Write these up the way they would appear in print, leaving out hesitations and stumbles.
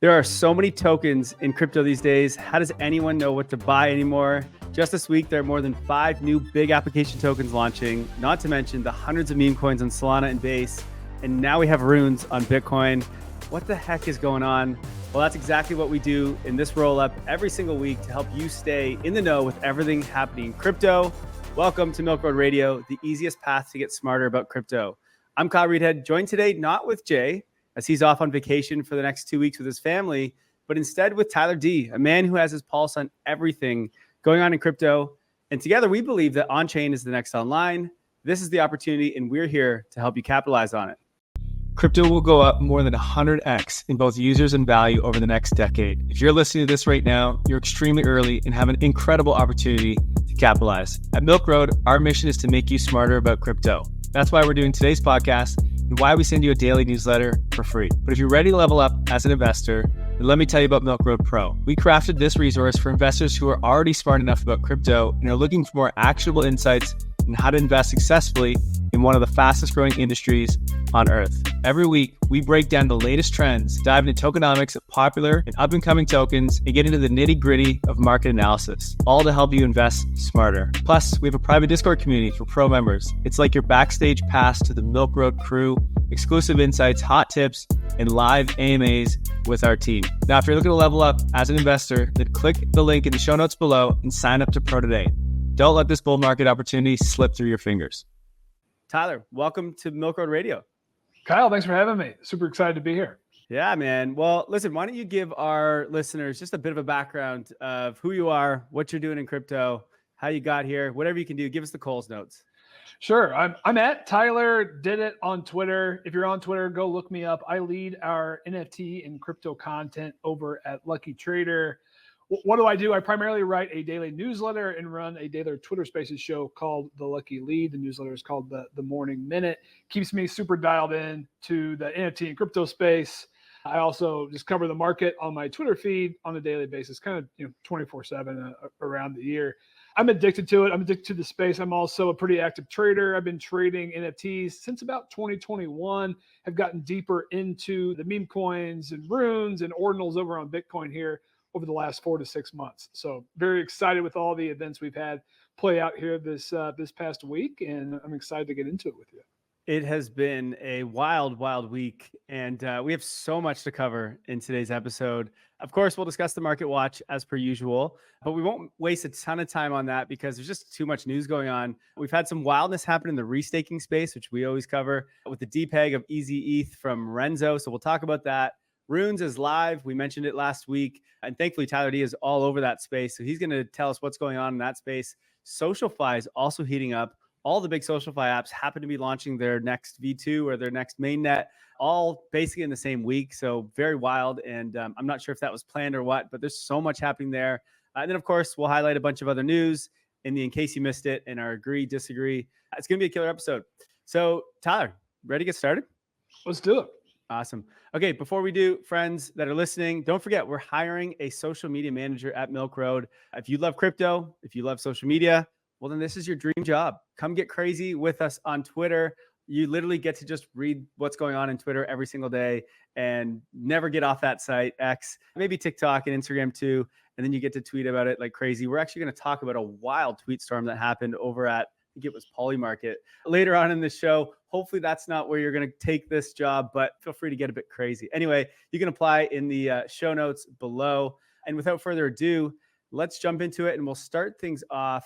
There are so many tokens in crypto these days. How does anyone know what to buy anymore? Just this week, there are more than 5 new big application tokens launching, not to mention the hundreds of meme coins on Solana and Base. And now we have runes on Bitcoin. What the heck is going on? Well, that's exactly what we do in this roll-up every single week to help you stay in the know with everything happening in crypto. Welcome to Milk Road Radio, the easiest path to get smarter about crypto. I'm Kyle Reedhead, joined today not with Jay, as he's off on vacation for the next 2 weeks with his family, but instead with TylerD, a man who has his pulse on everything going on in crypto. And together we believe that on-chain is the next online. This is the opportunity, and we're here to help you capitalize on it. Crypto will go up more than 100x in both users and value over the next decade. If you're listening to this right now, you're extremely early and have an incredible opportunity to capitalize. At Milk Road, our mission is to make you smarter about crypto. That's why we're doing today's podcast and why we send you a daily newsletter for free. But if you're ready to level up as an investor, then let me tell you about Milk Road Pro. We crafted this resource for investors who are already smart enough about crypto and are looking for more actionable insights on how to invest successfully in one of the fastest growing industries on earth. Every week, we break down the latest trends, dive into tokenomics of popular and up-and-coming tokens, and get into the nitty-gritty of market analysis, all to help you invest smarter. Plus, we have a private Discord community for pro members. It's like your backstage pass to the Milk Road crew, exclusive insights, hot tips, and live AMAs with our team. Now, if you're looking to level up as an investor, then click the link in the show notes below and sign up to Pro today. Don't let this bull market opportunity slip through your fingers. Tyler, welcome to Milk Road Radio. Kyle, thanks for having me. Super excited to be here. Yeah, man. Well, listen, why don't you give our listeners just a bit of a background of who you are, what you're doing in crypto, how you got here, whatever you can do. Give us the Coles notes. Sure. I'm at TylerD on Twitter. If you're on Twitter, go look me up. I lead our NFT and crypto content over at Lucky Trader. What do? I primarily write a daily newsletter and run a daily Twitter Spaces show called The Lucky Lead. The newsletter is called the Morning Minute. Keeps me super dialed in to the NFT and crypto space. I also just cover the market on my Twitter feed on a daily basis, kind of 24/7 around the year. I'm addicted to it. I'm addicted to the space. I'm also a pretty active trader. I've been trading NFTs since about 2021. Have gotten deeper into the meme coins and runes and ordinals over on Bitcoin here over the last 4 to 6 months. So very excited with all the events we've had play out here this past week, and I'm excited to get into it with you. It has been a wild, wild week, and we have so much to cover in today's episode. Of course, we'll discuss the market watch as per usual, but we won't waste a ton of time on that because there's just too much news going on. We've had some wildness happen in the restaking space, which we always cover with the Depeg of Easy ETH from Renzo. So we'll talk about that. Runes is live. We mentioned it last week. And thankfully, TylerD is all over that space. So he's going to tell us what's going on in that space. SocialFI is also heating up. All the big SocialFI apps happen to be launching their next V2 or their next mainnet, all basically in the same week. So very wild. And I'm not sure if that was planned or what, but there's so much happening there. And then, of course, we'll highlight a bunch of other news in case you missed it and our agree, disagree. It's going to be a killer episode. So, Tyler, ready to get started? Let's do it. Awesome. Okay, before we do, friends that are listening, don't forget we're hiring a social media manager at Milk Road. If you love crypto, if you love social media, well, then this is your dream job. Come get crazy with us on Twitter. You literally get to just read what's going on in Twitter every single day and never get off that site, X, maybe TikTok and Instagram too. And then you get to tweet about it like crazy. We're actually going to talk about a wild tweet storm that happened over at, I think it was Polymarket later on in the show. Hopefully that's not where you're going to take this job, but feel free to get a bit crazy. Anyway, you can apply in the show notes below. And without further ado, let's jump into it. And we'll start things off,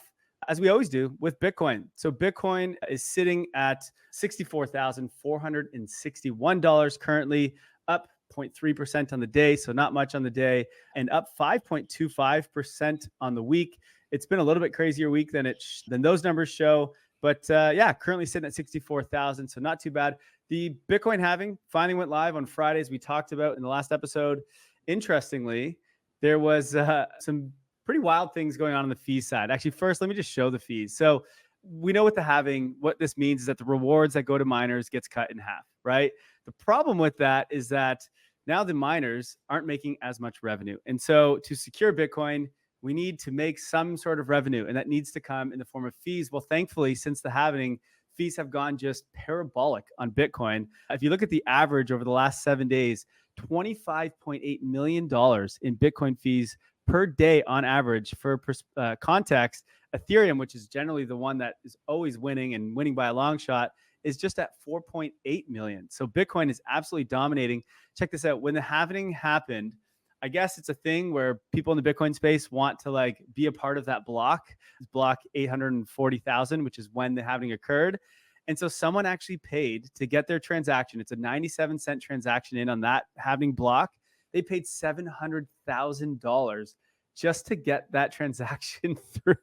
as we always do, with Bitcoin. So Bitcoin is sitting at $64,461 currently, up 0.3% on the day. So not much on the day, and up 5.25% on the week. It's been a little bit crazier week than those numbers show. But yeah, currently sitting at 64,000. So not too bad. The Bitcoin halving finally went live on Friday, as we talked about in the last episode. Interestingly, there was some pretty wild things going on the fees side. Actually, first, let me just show the fees. So we know with the halving, what this means is that the rewards that go to miners gets cut in half, right? The problem with that is that now the miners aren't making as much revenue. And so to secure Bitcoin, we need to make some sort of revenue, and that needs to come in the form of fees. Well, thankfully, since the halving, fees have gone just parabolic on Bitcoin. If you look at the average over the last 7 days, $25.8 million in Bitcoin fees per day on average. For context, Ethereum, which is generally the one that is always winning and winning by a long shot, is just at 4.8 million. So Bitcoin is absolutely dominating. Check this out. When the halving happened, I guess it's a thing where people in the Bitcoin space want to like be a part of that block. It's block 840,000, which is when the halving occurred. And so someone actually paid to get their transaction. It's a 97-cent transaction in on that halving block. They paid $700,000 just to get that transaction through.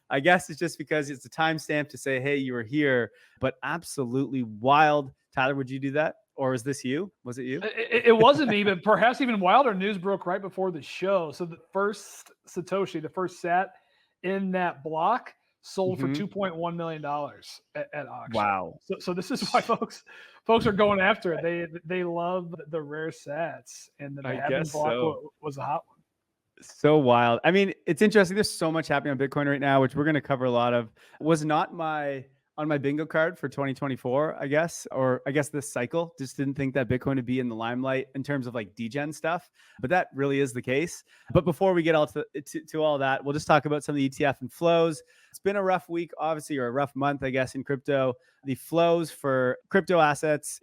I guess it's just because it's a timestamp to say, hey, you were here, but absolutely wild. Tyler, would you do that? Or is this you? Was it you? It wasn't me, but perhaps even wilder news broke right before the show. So the first Satoshi, the first sat in that block, sold for $2.1 million at auction. Wow. So this is why folks are going after it. They love the rare sats, and the halving block was a hot one. So wild. I mean, it's interesting. There's so much happening on Bitcoin right now, which we're going to cover a lot of. Was not on my bingo card for 2024, I guess, or I guess this cycle. Just didn't think that Bitcoin would be in the limelight in terms of like degen stuff, but that really is the case. But before we get all to all that, we'll just talk about some of the ETF and flows. It's been a rough week, obviously, or a rough month, I guess, in crypto. The flows for crypto assets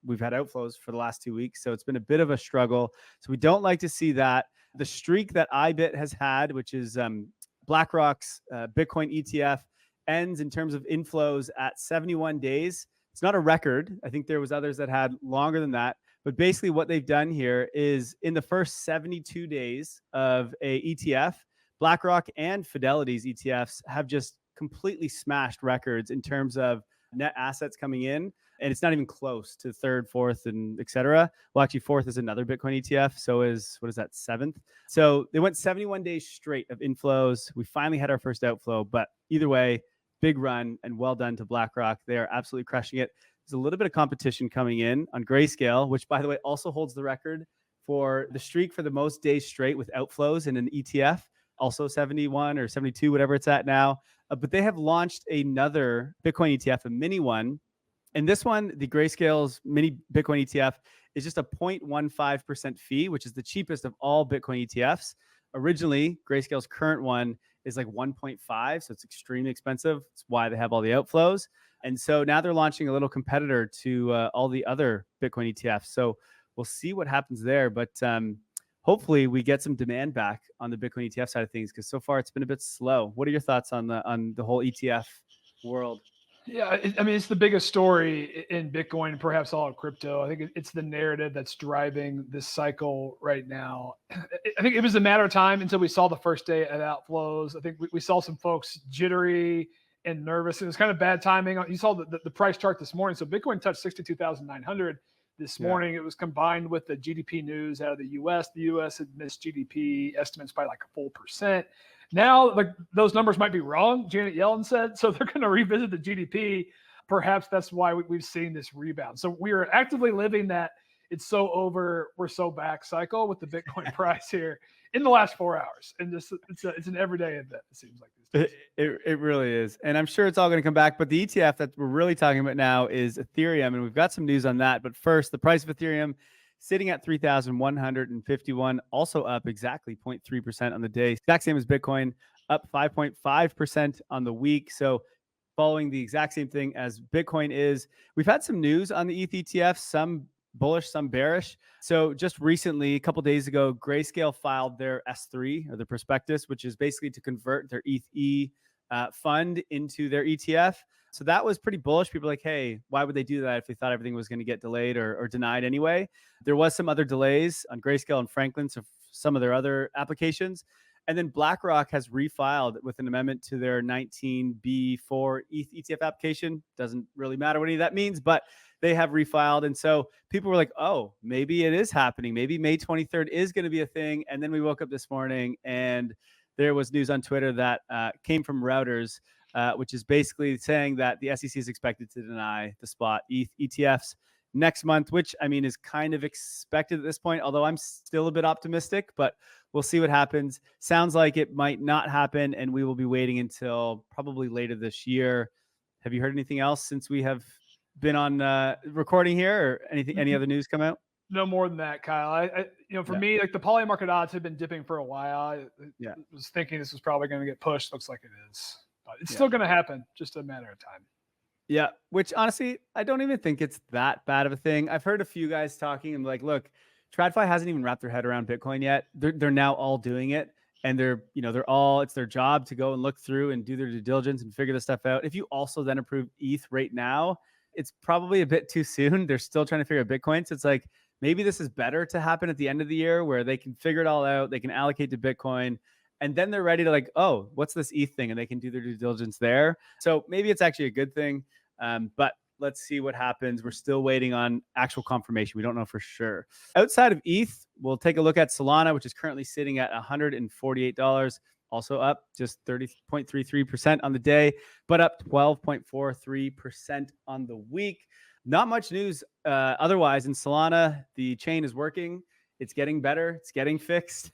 we've had outflows for the last 2 weeks. So it's been a bit of a struggle. So we don't like to see that. The streak that IBIT has had, which is BlackRock's Bitcoin ETF, ends in terms of inflows at 71 days. It's not a record. I think there was others that had longer than that. But basically what they've done here is in the first 72 days of a ETF, BlackRock and Fidelity's ETFs have just completely smashed records in terms of net assets coming in. And it's not even close to third, fourth, and et cetera. Well, actually, fourth is another Bitcoin ETF. So what is that, seventh? So they went 71 days straight of inflows. We finally had our first outflow. But either way, big run and well done to BlackRock. They are absolutely crushing it. There's a little bit of competition coming in on Grayscale, which, by the way, also holds the record for the streak for the most days straight with outflows in an ETF. Also 71 or 72, whatever it's at now. But they have launched another Bitcoin ETF, a mini one. And this one, the Grayscale's mini Bitcoin ETF, is just a 0.15% fee, which is the cheapest of all Bitcoin ETFs. Originally, Grayscale's current one is like 1.5, so it's extremely expensive. It's why they have all the outflows. And so now they're launching a little competitor to all the other Bitcoin ETFs. So we'll see what happens there. But hopefully we get some demand back on the Bitcoin ETF side of things, because so far it's been a bit slow. What are your thoughts on the whole ETF world? Yeah, I mean, it's the biggest story in Bitcoin and perhaps all of crypto. I think it's the narrative that's driving this cycle right now. I think it was a matter of time until we saw the first day of outflows. I think we saw some folks jittery and nervous. It was kind of bad timing. You saw the price chart this morning. So Bitcoin touched 62,900 this morning. Yeah. It was combined with the GDP news out of the U.S. The U.S. had missed GDP estimates by like a full percent. Now, those numbers might be wrong, Janet Yellen said, so they're going to revisit the GDP. Perhaps that's why we've seen this rebound. So we are actively living that it's so over, we're so back cycle with the Bitcoin price here in the last 4 hours. And just it's an everyday event, it seems like. It really is. And I'm sure it's all going to come back. But the ETF that we're really talking about now is Ethereum. And we've got some news on that. But first, the price of Ethereum sitting at 3,151, also up exactly 0.3% on the day. Exact same as Bitcoin, up 5.5% on the week. So following the exact same thing as Bitcoin is. We've had some news on the ETH ETF, some bullish, some bearish. So just recently, a couple of days ago, Grayscale filed their S3 or the prospectus, which is basically to convert their ETH fund into their ETF. So that was pretty bullish. People were like, hey, why would they do that if they thought everything was going to get delayed or denied anyway? There was some other delays on Grayscale and Franklin, so some of their other applications. And then BlackRock has refiled with an amendment to their 19B4 ETH ETF application. Doesn't really matter what any of that means, but they have refiled. And so people were like, oh, maybe it is happening. Maybe May 23rd is going to be a thing. And then we woke up this morning and there was news on Twitter that came from Routers, which is basically saying that the SEC is expected to deny the spot ETH ETFs next month, which I mean is kind of expected at this point, although I'm still a bit optimistic, but we'll see what happens. Sounds like it might not happen, and we will be waiting until probably later this year. Have you heard anything else since we have been on recording here, or any other news come out? No more than that, Kyle. For Yeah. me, like the poly market odds have been dipping for a while. I Yeah. was thinking this was probably going to get pushed. Looks like it is, but it's Yeah. still going to happen. Just a matter of time. Yeah, which honestly, I don't even think it's that bad of a thing. I've heard a few guys talking and like, look, TradFi hasn't even wrapped their head around Bitcoin yet. They're now all doing it, and they're all, it's their job to go and look through and do their due diligence and figure this stuff out. If you also then approve ETH right now, it's probably a bit too soon. They're still trying to figure out Bitcoin, so it's like maybe this is better to happen at the end of the year where they can figure it all out. They can allocate to Bitcoin. And then they're ready to like, oh, what's this ETH thing? And they can do their due diligence there. So maybe it's actually a good thing. But let's see what happens. We're still waiting on actual confirmation. We don't know for sure. Outside of ETH, we'll take a look at Solana, which is currently sitting at $148, also up just 30.33% on the day, but up 12.43% on the week. Not much news otherwise in Solana. The chain is working. It's getting better. It's getting fixed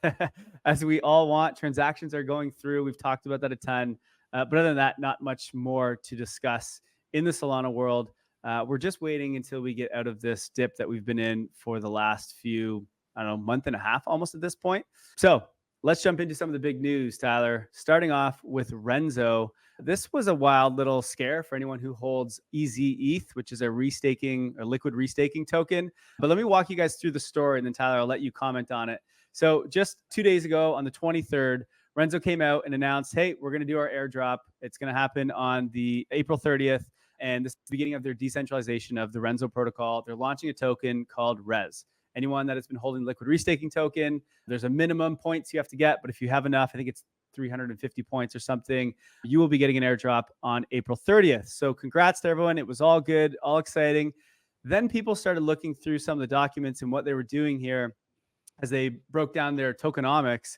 as we all want. Transactions are going through. We've talked about that a ton. But other than that, not much more to discuss in the Solana world. We're just waiting until we get out of this dip that we've been in for the last few, I don't know, month and a half almost at this point. So let's jump into some of the big news, Tyler. Starting off with Renzo. This was a wild little scare for anyone who holds EZ-ETH, which is a liquid restaking token. But let me walk you guys through the story, and then Tyler, I'll let you comment on it. So just 2 days ago on the 23rd, Renzo came out and announced, hey, we're going to do our airdrop. It's going to happen on the April 30th. And this is the beginning of their decentralization of the Renzo protocol. They're launching a token called Rez. Anyone that has been holding liquid restaking token, there's a minimum points you have to get. But if you have enough, I think it's 350 points or something, you will be getting an airdrop on April 30th. So congrats to everyone. It was all good, all exciting. Then people started looking through some of the documents and what they were doing here as they broke down their tokenomics.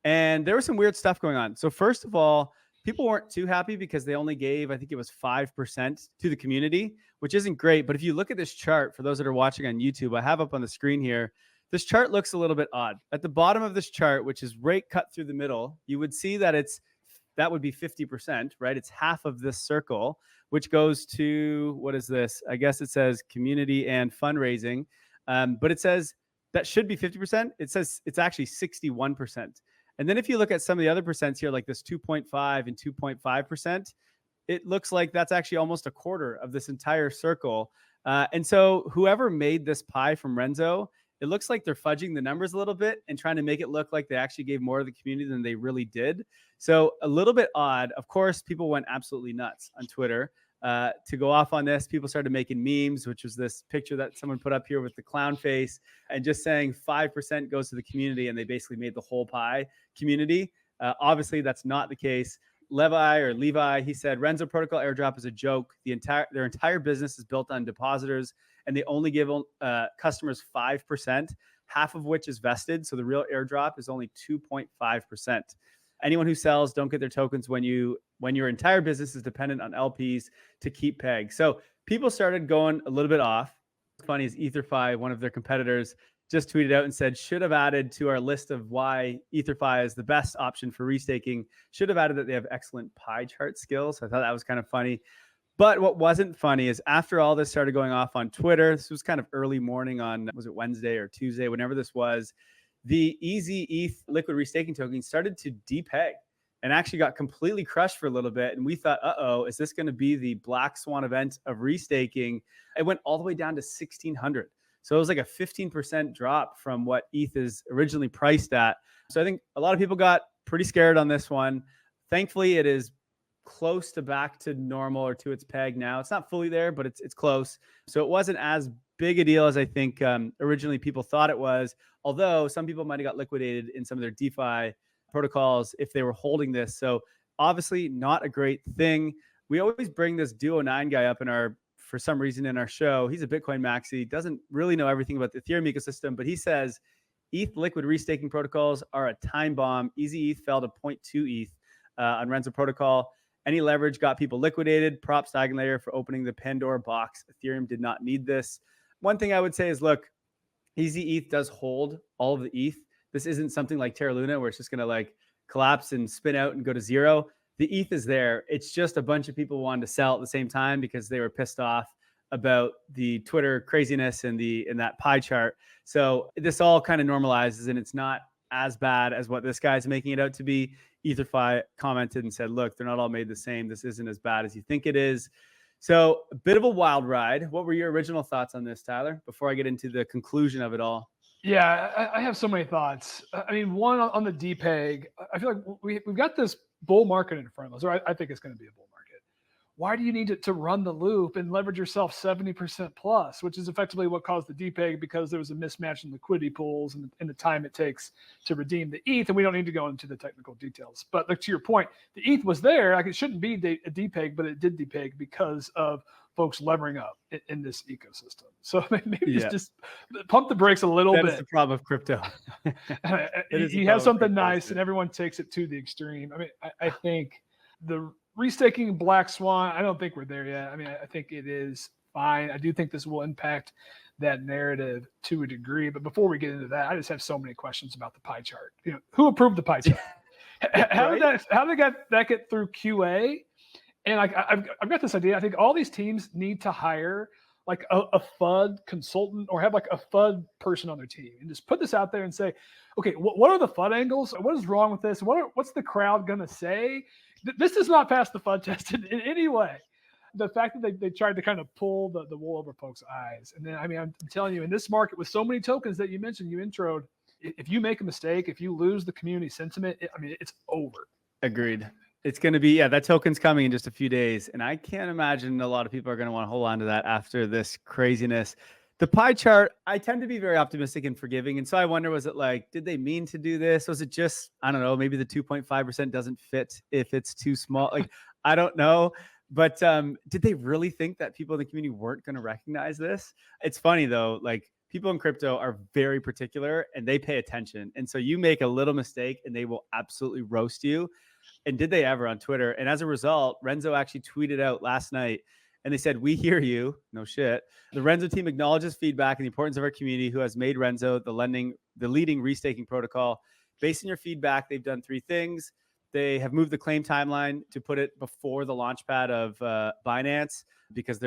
And there was some weird stuff going on. So first of all, people weren't too happy because they only gave, I think it was 5% to the community, which isn't great. But if you look at this chart, for those that are watching on YouTube, I have up on the screen here, this chart looks a little bit odd. At the bottom of this chart, which is right cut through the middle, you would see that that would be 50%, right? It's half of this circle, which goes to, what is this? I guess it says community and fundraising. But it says that should be 50%. It says it's actually 61%. And then if you look at some of the other percents here, like this 2.5 and 2.5%, it looks like that's actually almost a quarter of this entire circle. And so whoever made this pie from Renzo, it looks like they're fudging the numbers a little bit and trying to make it look like they actually gave more to the community than they really did. So a little bit odd. Of course, people went absolutely nuts on Twitter. To go off on this, people started making memes, which was this picture that someone put up here with the clown face and just saying 5% goes to the community, and they basically made the whole pie community. Obviously, that's not the case. Levi, he said, Renzo Protocol airdrop is a joke. Their entire business is built on depositors, and they only give customers 5%, half of which is vested. So the real airdrop is only 2.5%. Anyone who sells don't get their tokens when your entire business is dependent on LPs to keep peg. So people started going a little bit off. What's funny is EtherFi, one of their competitors, just tweeted out and said, should have added to our list of why EtherFi is the best option for restaking, should have added that they have excellent pie chart skills. I thought that was kind of funny. But what wasn't funny is after all this started going off on Twitter, this was kind of early morning on, was it Wednesday or Tuesday, whenever this was, the EZ-ETH liquid restaking token started to depeg and actually got completely crushed for a little bit. And we thought, is this going to be the black swan event of restaking? It went all the way down to 1,600. So it was like a 15% drop from what ETH is originally priced at. So I think a lot of people got pretty scared on this one. Thankfully, it is close to back to normal or to its peg now. It's not fully there, but it's close. So it wasn't as big a deal as I think originally people thought it was, although some people might have got liquidated in some of their DeFi protocols if they were holding this. So obviously not a great thing. We always bring this Duo9 guy up for some reason in our show. He's a Bitcoin maxi, doesn't really know everything about the Ethereum ecosystem, but he says ETH liquid restaking protocols are a time bomb. EZ-ETH fell to 0.2 ETH on Renzo protocol. Any leverage got people liquidated. Props to Eigenlayer for opening the Pandora box. Ethereum did not need this. One thing I would say is, look, EZ-ETH does hold all of the ETH. This isn't something like Terra Luna where it's just going to like collapse and spin out and go to zero. The ETH is there. It's just a bunch of people wanted to sell at the same time because they were pissed off about the Twitter craziness and that pie chart. So this all kind of normalizes, and it's not as bad as what this guy's making it out to be. EtherFi commented and said, look, they're not all made the same. This isn't as bad as you think it is. So a bit of a wild ride. What were your original thoughts on this, Tyler, before I get into the conclusion of it all? Yeah, I have so many thoughts. I mean, one on the Depeg, I feel like we've got this bull market in front of us, or I think it's going to be a bull market. Why do you need to run the loop and leverage yourself 70% plus, which is effectively what caused the Depeg, because there was a mismatch in liquidity pools and the time it takes to redeem the ETH. And we don't need to go into the technical details. But like, to your point, the ETH was there. Like, it shouldn't be a Depeg, but it did Depeg because of folks levering up in this ecosystem. So maybe just pump the brakes a little bit. That's the problem of crypto. You have something nice and everyone takes it to the extreme. I mean, I think the restaking Black Swan, I don't think we're there yet. I mean, I think it is fine. I do think this will impact that narrative to a degree. But before we get into that, I just have so many questions about the pie chart. Who approved the pie chart? How did that get through QA? And I've got this idea. I think all these teams need to hire like a FUD consultant, or have like a FUD person on their team, and just put this out there and say, okay, what are the FUD angles? What is wrong with this? What's the crowd going to say? This does not pass the FUD test in any way. The fact that they tried to kind of pull the wool over folks' eyes. And then, I mean, I'm telling you, in this market with so many tokens that you mentioned, you introed, if you make a mistake, if you lose the community sentiment, it's over. Agreed. It's going to be, that token's coming in just a few days. And I can't imagine a lot of people are going to want to hold on to that after this craziness. The pie chart, I tend to be very optimistic and forgiving. And so I wonder, was it like, did they mean to do this? Was it just, I don't know, maybe the 2.5% doesn't fit if it's too small? Like, I don't know. But did they really think that people in the community weren't going to recognize this? It's funny, though, like, people in crypto are very particular and they pay attention. And so you make a little mistake and they will absolutely roast you. And did they ever on Twitter? And as a result, Renzo actually tweeted out last night and they said, we hear you. No shit. The Renzo team acknowledges feedback and the importance of our community, who has made Renzo the leading restaking protocol. Based on your feedback, they've done 3 things. They have moved the claim timeline to put it before the launchpad of Binance, because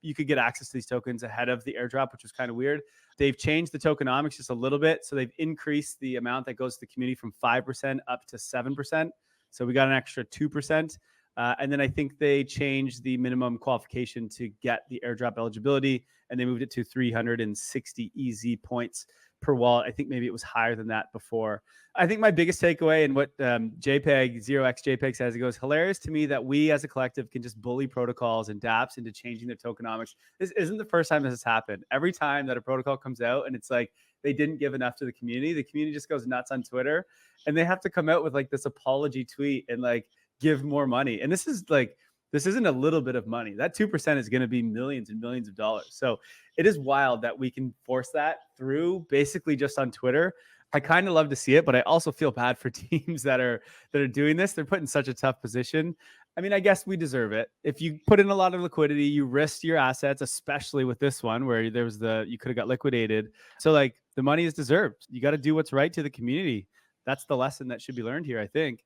you could get access to these tokens ahead of the airdrop, which was kind of weird. They've changed the tokenomics just a little bit. So they've increased the amount that goes to the community from 5% up to 7%. So we got an extra 2%. And then I think they changed the minimum qualification to get the airdrop eligibility, and they moved it to 360 EZ points per wallet. I think maybe it was higher than that before. I think my biggest takeaway, and what JPEG, 0x says, it goes, hilarious to me that we as a collective can just bully protocols and dApps into changing their tokenomics. This isn't the first time this has happened. Every time that a protocol comes out and it's like they didn't give enough to the community just goes nuts on Twitter, and they have to come out with like this apology tweet and like give more money. And this isn't a little bit of money. That 2% is going to be millions and millions of dollars. So it is wild that we can force that through basically just on Twitter. I kind of love to see it, but I also feel bad for teams that are doing this. They're put in such a tough position. I mean, I guess we deserve it. If you put in a lot of liquidity, you risk your assets, especially with this one where you could have got liquidated. So like, the money is deserved. You got to do what's right to the community. That's the lesson that should be learned here, I think.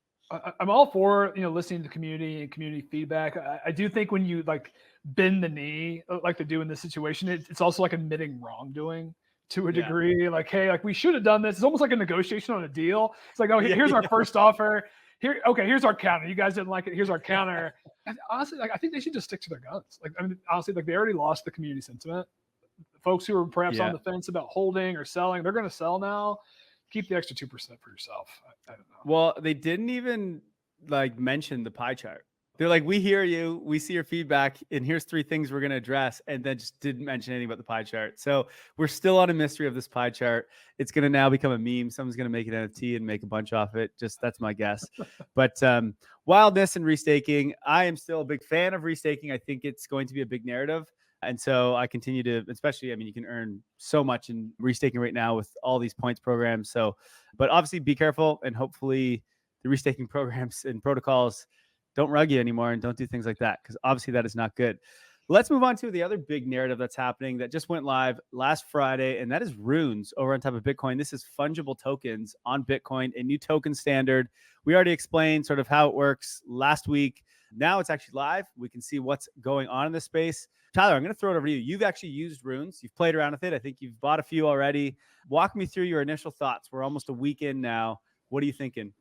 I'm all for, listening to community and community feedback. I do think when you like bend the knee, like they do in this situation, it's also like admitting wrongdoing to a degree. Like, hey, like we should have done this. It's almost like a negotiation on a deal. It's like, oh, here's our first offer. Here's our counter. You guys didn't like it. Here's our counter. And honestly, like I think they should just stick to their guns. Like, I mean, honestly, like they already lost the community sentiment. Folks who are perhaps on the fence about holding or selling, they're going to sell now. Keep the extra 2% for yourself. I don't know. Well, they didn't even like mention the pie chart. They're like, we hear you, we see your feedback, and here's 3 things we're going to address, and then just didn't mention anything about the pie chart. So we're still on a mystery of this pie chart. It's going to now become a meme. Someone's going to make an NFT and make a bunch off it. Just that's my guess. But wildness and restaking, I am still a big fan of restaking. I think it's going to be a big narrative. And so I continue to, especially, I mean, you can earn so much in restaking right now with all these points programs. So, but obviously be careful, and hopefully the restaking programs and protocols don't rug you anymore and don't do things like that, because obviously that is not good. Let's move on to the other big narrative that's happening that just went live last Friday, and that is runes over on top of Bitcoin. This is fungible tokens on Bitcoin, a new token standard. We already explained sort of how it works last week. Now it's actually live. We can see what's going on in this space. Tyler, I'm going to throw it over to you. You've actually used runes. You've played around with it. I think you've bought a few already. Walk me through your initial thoughts. We're almost a week in now. What are you thinking?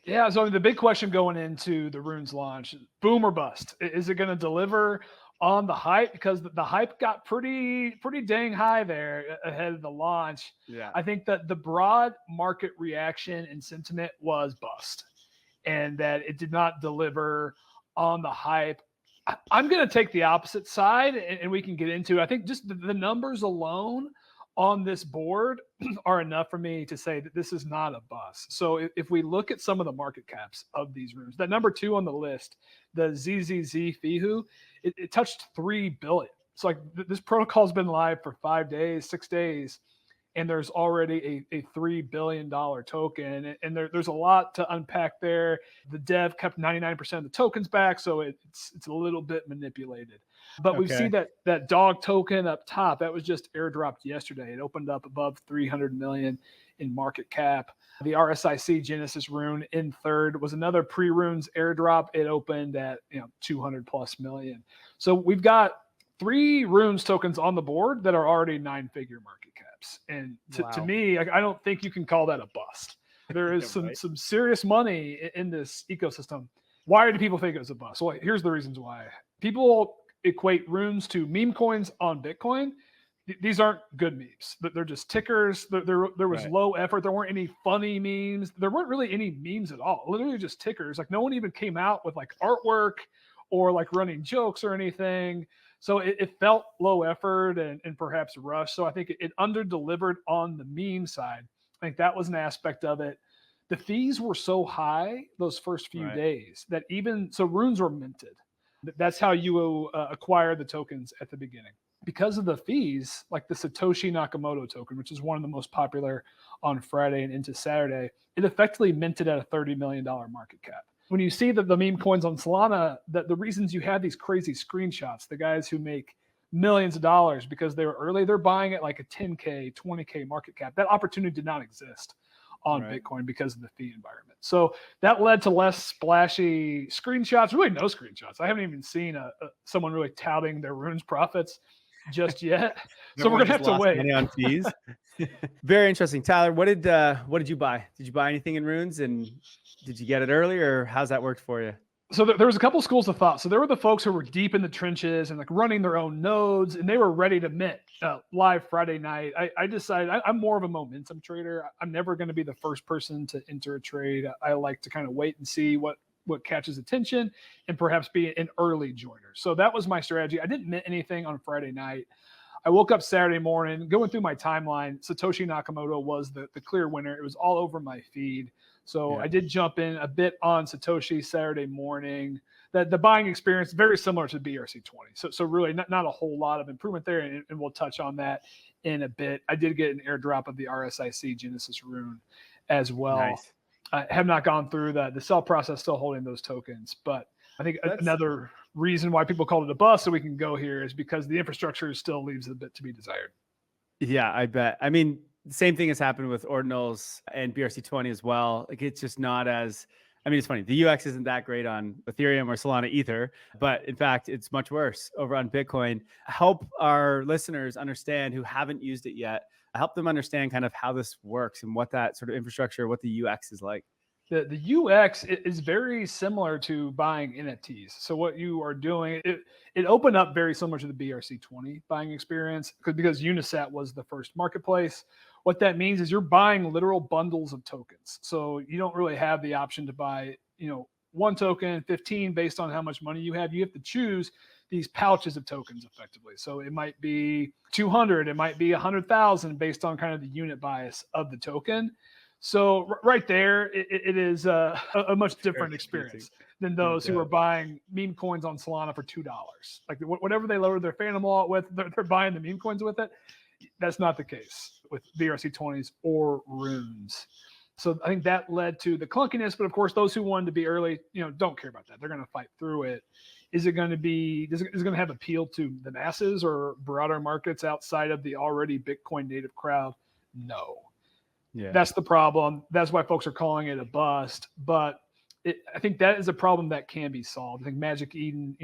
Yeah, so the big question going into the runes launch, boom or bust. Is it going to deliver on the hype? Because the hype got pretty dang high there ahead of the launch. Yeah. I think that the broad market reaction and sentiment was bust, and that it did not deliver on the hype. I'm going to take the opposite side, and we can get into it. I think just the numbers alone on this board are enough for me to say that this is not a bust. So if we look at some of the market caps of these rooms, that number 2 on the list, the ZZZ FIHU, it touched 3 billion. So like this protocol has been live for 5 days, 6 days, and there's already a $3 billion token. And there's a lot to unpack there. The dev kept 99% of the tokens back, so it's a little bit manipulated. But we see that dog token up top, that was just airdropped yesterday. It opened up above 300 million in market cap. The RSIC Genesis rune in third was another pre-runes airdrop. It opened at 200 plus million. So we've got 3 runes tokens on the board that are already 9-figure market caps. And to me, I don't think you can call that a bust. There is some serious money in this ecosystem. Why do people think it was a bust? Well, here's the reasons why. People equate runes to meme coins on Bitcoin. These aren't good memes. They're just tickers. There was low effort. There weren't any funny memes. There weren't really any memes at all. Literally just tickers. Like no one even came out with like artwork or like running jokes or anything. So it felt low effort and perhaps rushed. So I think it under-delivered on the meme side. I think that was an aspect of it. The fees were so high those first few days that runes were minted. That's how you acquire the tokens at the beginning. Because of the fees, like the Satoshi Nakamoto token, which is one of the most popular on Friday and into Saturday, it effectively minted at a $30 million market cap. When you see the meme coins on Solana, the reasons you have these crazy screenshots, the guys who make millions of dollars because they were early, they're buying at like a 10K, 20K market cap. That opportunity did not exist on Bitcoin because of the fee environment. So that led to less splashy screenshots, really no screenshots. I haven't even seen someone really touting their runes profits just yet. So we're going to have to wait. Money on fees. Very interesting. Tyler, what did you buy? Did you buy anything in runes, and did you get it early, or how's that worked for you? So there was a couple schools of thought. So there were the folks who were deep in the trenches and like running their own nodes, and they were ready to mint live Friday night. I decided I'm more of a momentum trader. I'm never going to be the first person to enter a trade. I like to kind of wait and see what catches attention and perhaps be an early joiner. So that was my strategy. I didn't mint anything on Friday night. I woke up Saturday morning, going through my timeline. Satoshi Nakamoto was the clear winner. It was all over my feed. So I did jump in a bit on Satoshi Saturday morning. The buying experience, very similar to BRC20. So really not a whole lot of improvement there, and we'll touch on that in a bit. I did get an airdrop of the RSIC Genesis rune as well. Nice. I have not gone through the sell process, still holding those tokens. But I think another reason why people called it a bust, so we can go here, is because the infrastructure still leaves a bit to be desired. Yeah, I bet. I mean, the same thing has happened with ordinals and BRC20 as well. Like it's just not as, I mean, it's funny. The UX isn't that great on Ethereum or Solana either, but in fact, it's much worse over on Bitcoin. Help our listeners understand who haven't used it yet. Help them understand kind of how this works and what that sort of infrastructure, what the UX is like. The UX is very similar to buying NFTs. So what you are doing, it opened up very similar to the BRC20 buying experience because Unisat was the first marketplace. What that means is you're buying literal bundles of tokens. So you don't really have the option to buy, one token, 15 based on how much money you have. You have to choose these pouches of tokens effectively. So it might be 200, it might be 100,000 based on kind of the unit bias of the token. So right there, it is a much different experience than those who are buying meme coins on Solana for $2. Like whatever they loaded their Phantom wallet with, they're buying the meme coins with it. That's not the case with BRC20s or runes. So I think that led to the clunkiness. But of course, those who wanted to be early, don't care about that. They're going to fight through it. Is it going to have appeal to the masses or broader markets outside of the already Bitcoin native crowd? No. Yeah. That's the problem. That's why folks are calling it a bust. But I think that is a problem that can be solved. I think Magic Eden,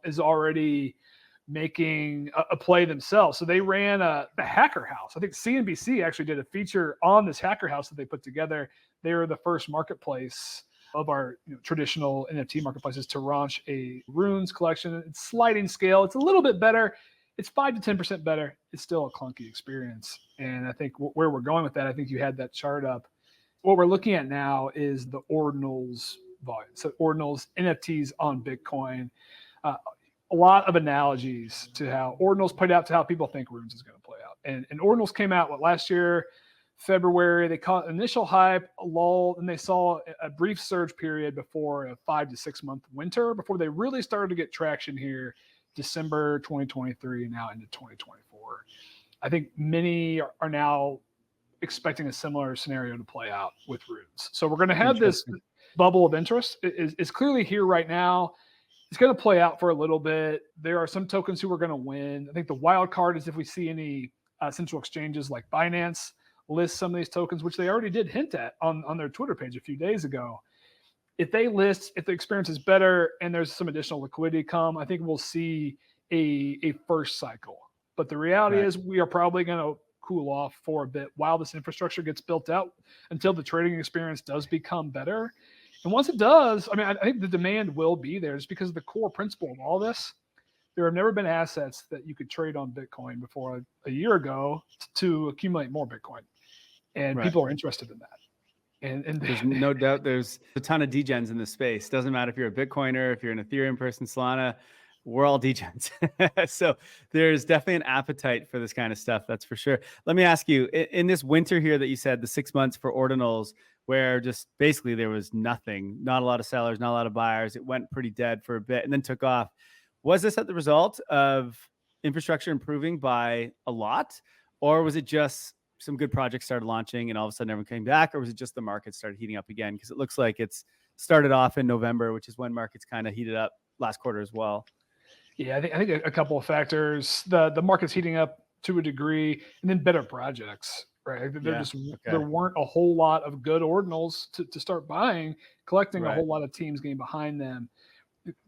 is already making a play themselves. So they ran the Hacker House. I think CNBC actually did a feature on this Hacker House that they put together. They were the first marketplace of our traditional NFT marketplaces to launch a runes collection. It's sliding scale. It's a little bit better. It's 5 to 10% better. It's still a clunky experience. And I think where we're going with that, I think you had that chart up. What we're looking at now is the ordinals volume. So ordinals, NFTs on Bitcoin. A lot of analogies to how ordinals played out to how people think runes is going to play out. And ordinals came out last year, February. They caught initial hype, a lull, and they saw a brief surge period before a 5 to 6 month winter before they really started to get traction here, December 2023 and now into 2024. I think many are now expecting a similar scenario to play out with runes. So we're going to have this bubble of interest. It's clearly here right now. It's going to play out for a little bit. There are some tokens who are going to win. I think the wild card is if we see any central exchanges like Binance list some of these tokens, which they already did hint at on their Twitter page a few days ago. If they list, if the experience is better and there's some additional liquidity come, I think we'll see a first cycle. But the reality is we are probably going to cool off for a bit while this infrastructure gets built out until the trading experience does become better. And once it does, I mean, I think the demand will be there just because of the core principle of all this. There have never been assets that you could trade on Bitcoin before a year ago to accumulate more Bitcoin. And people are interested in that. And there's no doubt there's a ton of degens in this space. Doesn't matter if you're a Bitcoiner, if you're an Ethereum person, Solana, we're all degens. So there's definitely an appetite for this kind of stuff. That's for sure. Let me ask you, in this winter here that you said, the 6 months for ordinals, where just basically there was nothing, not a lot of sellers, not a lot of buyers. It went pretty dead for a bit and then took off. Was this at the result of infrastructure improving by a lot? Or was it just some good projects started launching and all of a sudden everyone came back? Or was it just the market started heating up again? Because it looks like it's started off in November, which is when markets kind of heated up last quarter as well. Yeah, I think a couple of factors. The market's heating up to a degree, and then better projects, right? There weren't a whole lot of good ordinals to start buying, collecting a whole lot of teams getting behind them.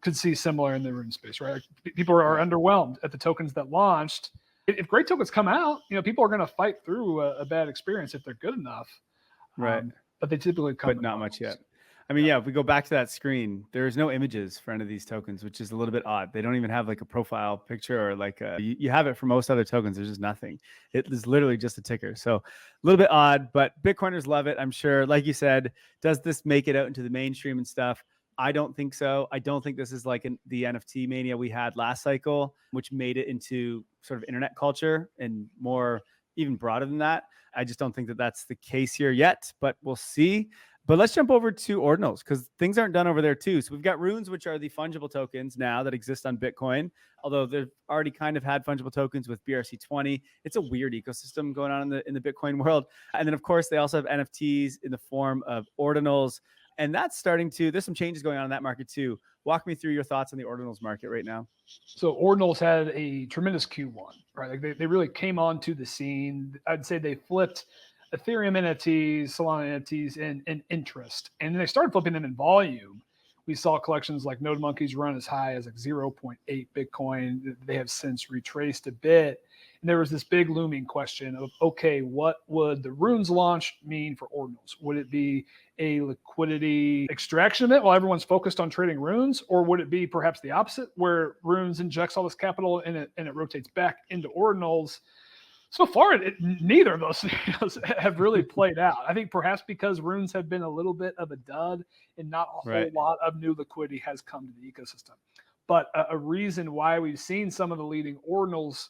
Could see similar in the rune space, right? People are underwhelmed at the tokens that launched. If great tokens come out, people are going to fight through a bad experience if they're good enough, right? But they typically come, but not much yet. I mean, if we go back to that screen, there's no images for any of these tokens, which is a little bit odd. They don't even have like a profile picture or like you have it for most other tokens. There's just nothing. It is literally just a ticker. So a little bit odd, but Bitcoiners love it, I'm sure. Like you said, does this make it out into the mainstream and stuff? I don't think so. I don't think this is like the NFT mania we had last cycle, which made it into sort of internet culture and more even broader than that. I just don't think that that's the case here yet, but we'll see. But let's jump over to ordinals because things aren't done over there too. So we've got runes, which are the fungible tokens now that exist on Bitcoin, although they've already kind of had fungible tokens with BRC20. It's a weird ecosystem going on in the Bitcoin world. And then, of course, they also have NFTs in the form of ordinals. And that's starting to, there's some changes going on in that market too. Walk me through your thoughts on the ordinals market right now. So ordinals had a tremendous Q1, right? Like they really came onto the scene. I'd say they flipped Ethereum NFTs, Solana NFTs in interest. And then they started flipping them in volume. We saw collections like Node Monkeys run as high as like 0.8 Bitcoin. They have since retraced a bit. And there was this big looming question of, okay, what would the runes launch mean for ordinals? Would it be a liquidity extraction event while everyone's focused on trading runes? Or would it be perhaps the opposite, where runes injects all this capital and it rotates back into ordinals? So far, neither of those scenarios have really played out. I think perhaps because runes have been a little bit of a dud and not a whole lot of new liquidity has come to the ecosystem. But a reason why we've seen some of the leading ordinals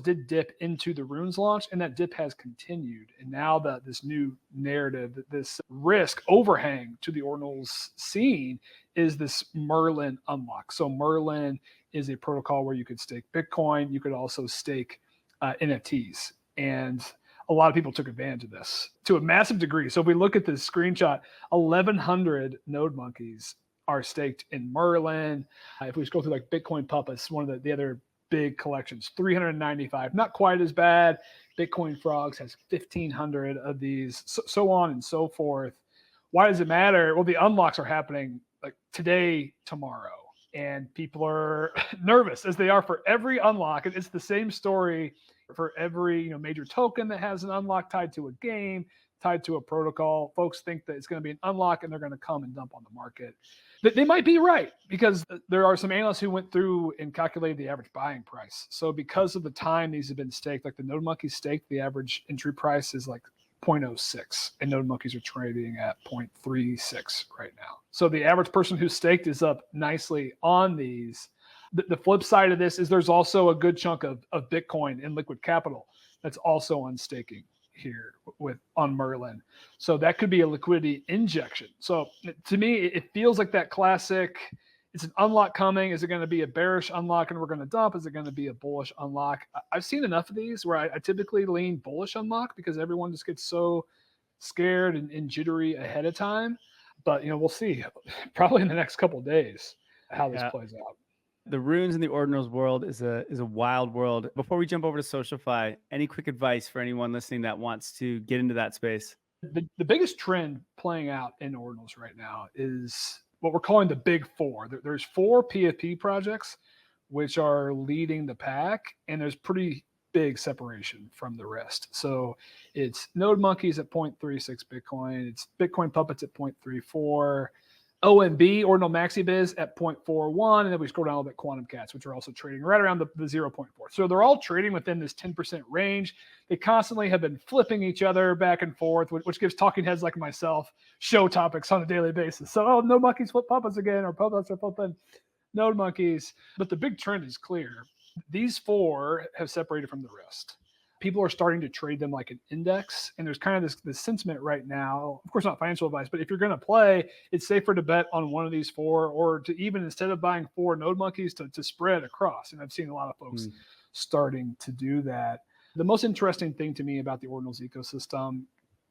did dip into the runes launch, and that dip has continued. And now this new narrative, this risk overhang to the ordinals scene is this Merlin unlock. So Merlin is a protocol where you could stake Bitcoin. You could also stake NFTs. And a lot of people took advantage of this to a massive degree. So if we look at this screenshot, 1,100 Node Monkeys are staked in Merlin. If we just go through like Bitcoin Puppets, one of the other big collections, 395, not quite as bad. Bitcoin Frogs has 1,500 of these, so on and so forth. Why does it matter? Well, the unlocks are happening like today, tomorrow. and people are nervous as they are for every unlock. It's the same story for every major token that has an unlock tied to a game, tied to a protocol. Folks think that it's going to be an unlock and they're going to come and dump on the market. They might be right, because there are some analysts who went through and calculated the average buying price. So because of the time these have been staked, like the Node Monkey stake, the average entry price is like 0.06, and Node Monkeys are trading at 0.36 right now. So the average person who's staked is up nicely on these. The flip side of this is there's also a good chunk of Bitcoin in liquid capital that's also on staking here on Merlin. So that could be a liquidity injection. So to me, it feels like that classic, it's an unlock coming. Is it going to be a bearish unlock and we're going to dump? Is it going to be a bullish unlock? I've seen enough of these where I typically lean bullish unlock, because everyone just gets so scared and jittery ahead of time. But we'll see probably in the next couple of days how this plays out. The runes in the ordinals world is a wild world. Before we jump over to SocialFI, any quick advice for anyone listening that wants to get into that space? The biggest trend playing out in ordinals right now is what we're calling the big four. There's 4 PFP projects which are leading the pack, and there's pretty big separation from the rest. So it's Node Monkeys at 0.36 Bitcoin. It's Bitcoin Puppets at 0.34. OMB, Ordinal MaxiBiz, at 0.41, and then we scroll down a little bit, Quantum Cats, which are also trading right around the 0.4. So they're all trading within this 10% range. They constantly have been flipping each other back and forth, which gives talking heads like myself show topics on a daily basis. So, Node Monkeys flip Puppets again, or Puppets are flipping Node Monkeys. But the big trend is clear. These 4 have separated from the rest. People are starting to trade them like an index. And there's kind of this sentiment right now, of course, not financial advice, but if you're going to play, it's safer to bet on one of these 4, or to even, instead of buying 4 Node Monkeys, to spread across. And I've seen a lot of folks starting to do that. The most interesting thing to me about the ordinals ecosystem,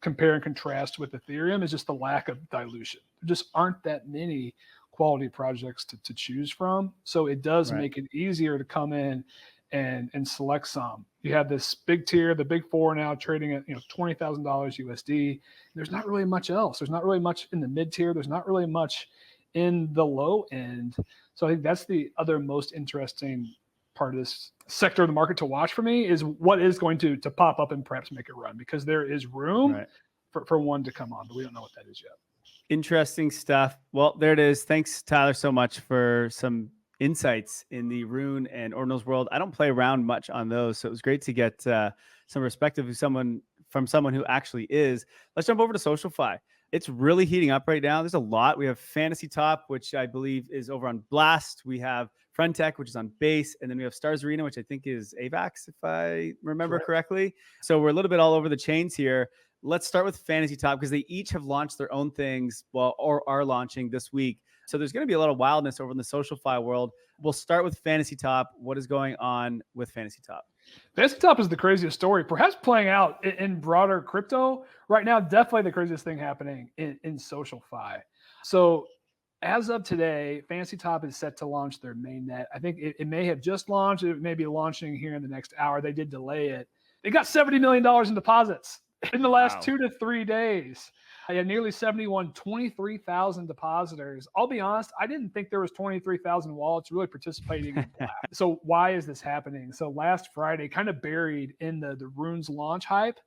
compare and contrast with Ethereum, is just the lack of dilution. There just aren't that many quality projects to choose from. So it does make it easier to come in and select some. You have this big tier, the big 4 now trading at $20,000 USD. There's not really much else. There's not really much in the mid tier. There's not really much in the low end. So I think that's the other most interesting part of this sector of the market to watch for me, is what is going to pop up and perhaps make a run, because there is room for one to come on, but we don't know what that is yet. Interesting stuff. Well, there it is. Thanks, Tyler, so much for some insights in the rune and ordinals world. I don't play around much on those, so it was great to get some perspective from someone who actually is. Let's jump over to SocialFI. It's really heating up right now. There's a lot. We have Fantasy Top, which I believe is over on Blast. We have friend.tech, which is on Base, and then we have Stars Arena, which I think is AVAX, if I remember correctly. So we're a little bit all over the chains here. Let's start with Fantasy Top, because they each have launched their own things, or are launching this week. So there's going to be a lot of wildness over in the SocialFI world. We'll start with Fantasy Top. What is going on with Fantasy Top? Fantasy Top is the craziest story, perhaps playing out in broader crypto right now. Definitely the craziest thing happening in SocialFI. So as of today, Fantasy Top is set to launch their mainnet. I think it may have just launched. It may be launching here in the next hour. They did delay it. They got $70 million in deposits in the last 2 to 3 days. I had nearly 23,000 depositors. I'll be honest, I didn't think there was 23,000 wallets really participating in Blast. So why is this happening? So last Friday, kind of buried in the Runes launch hype,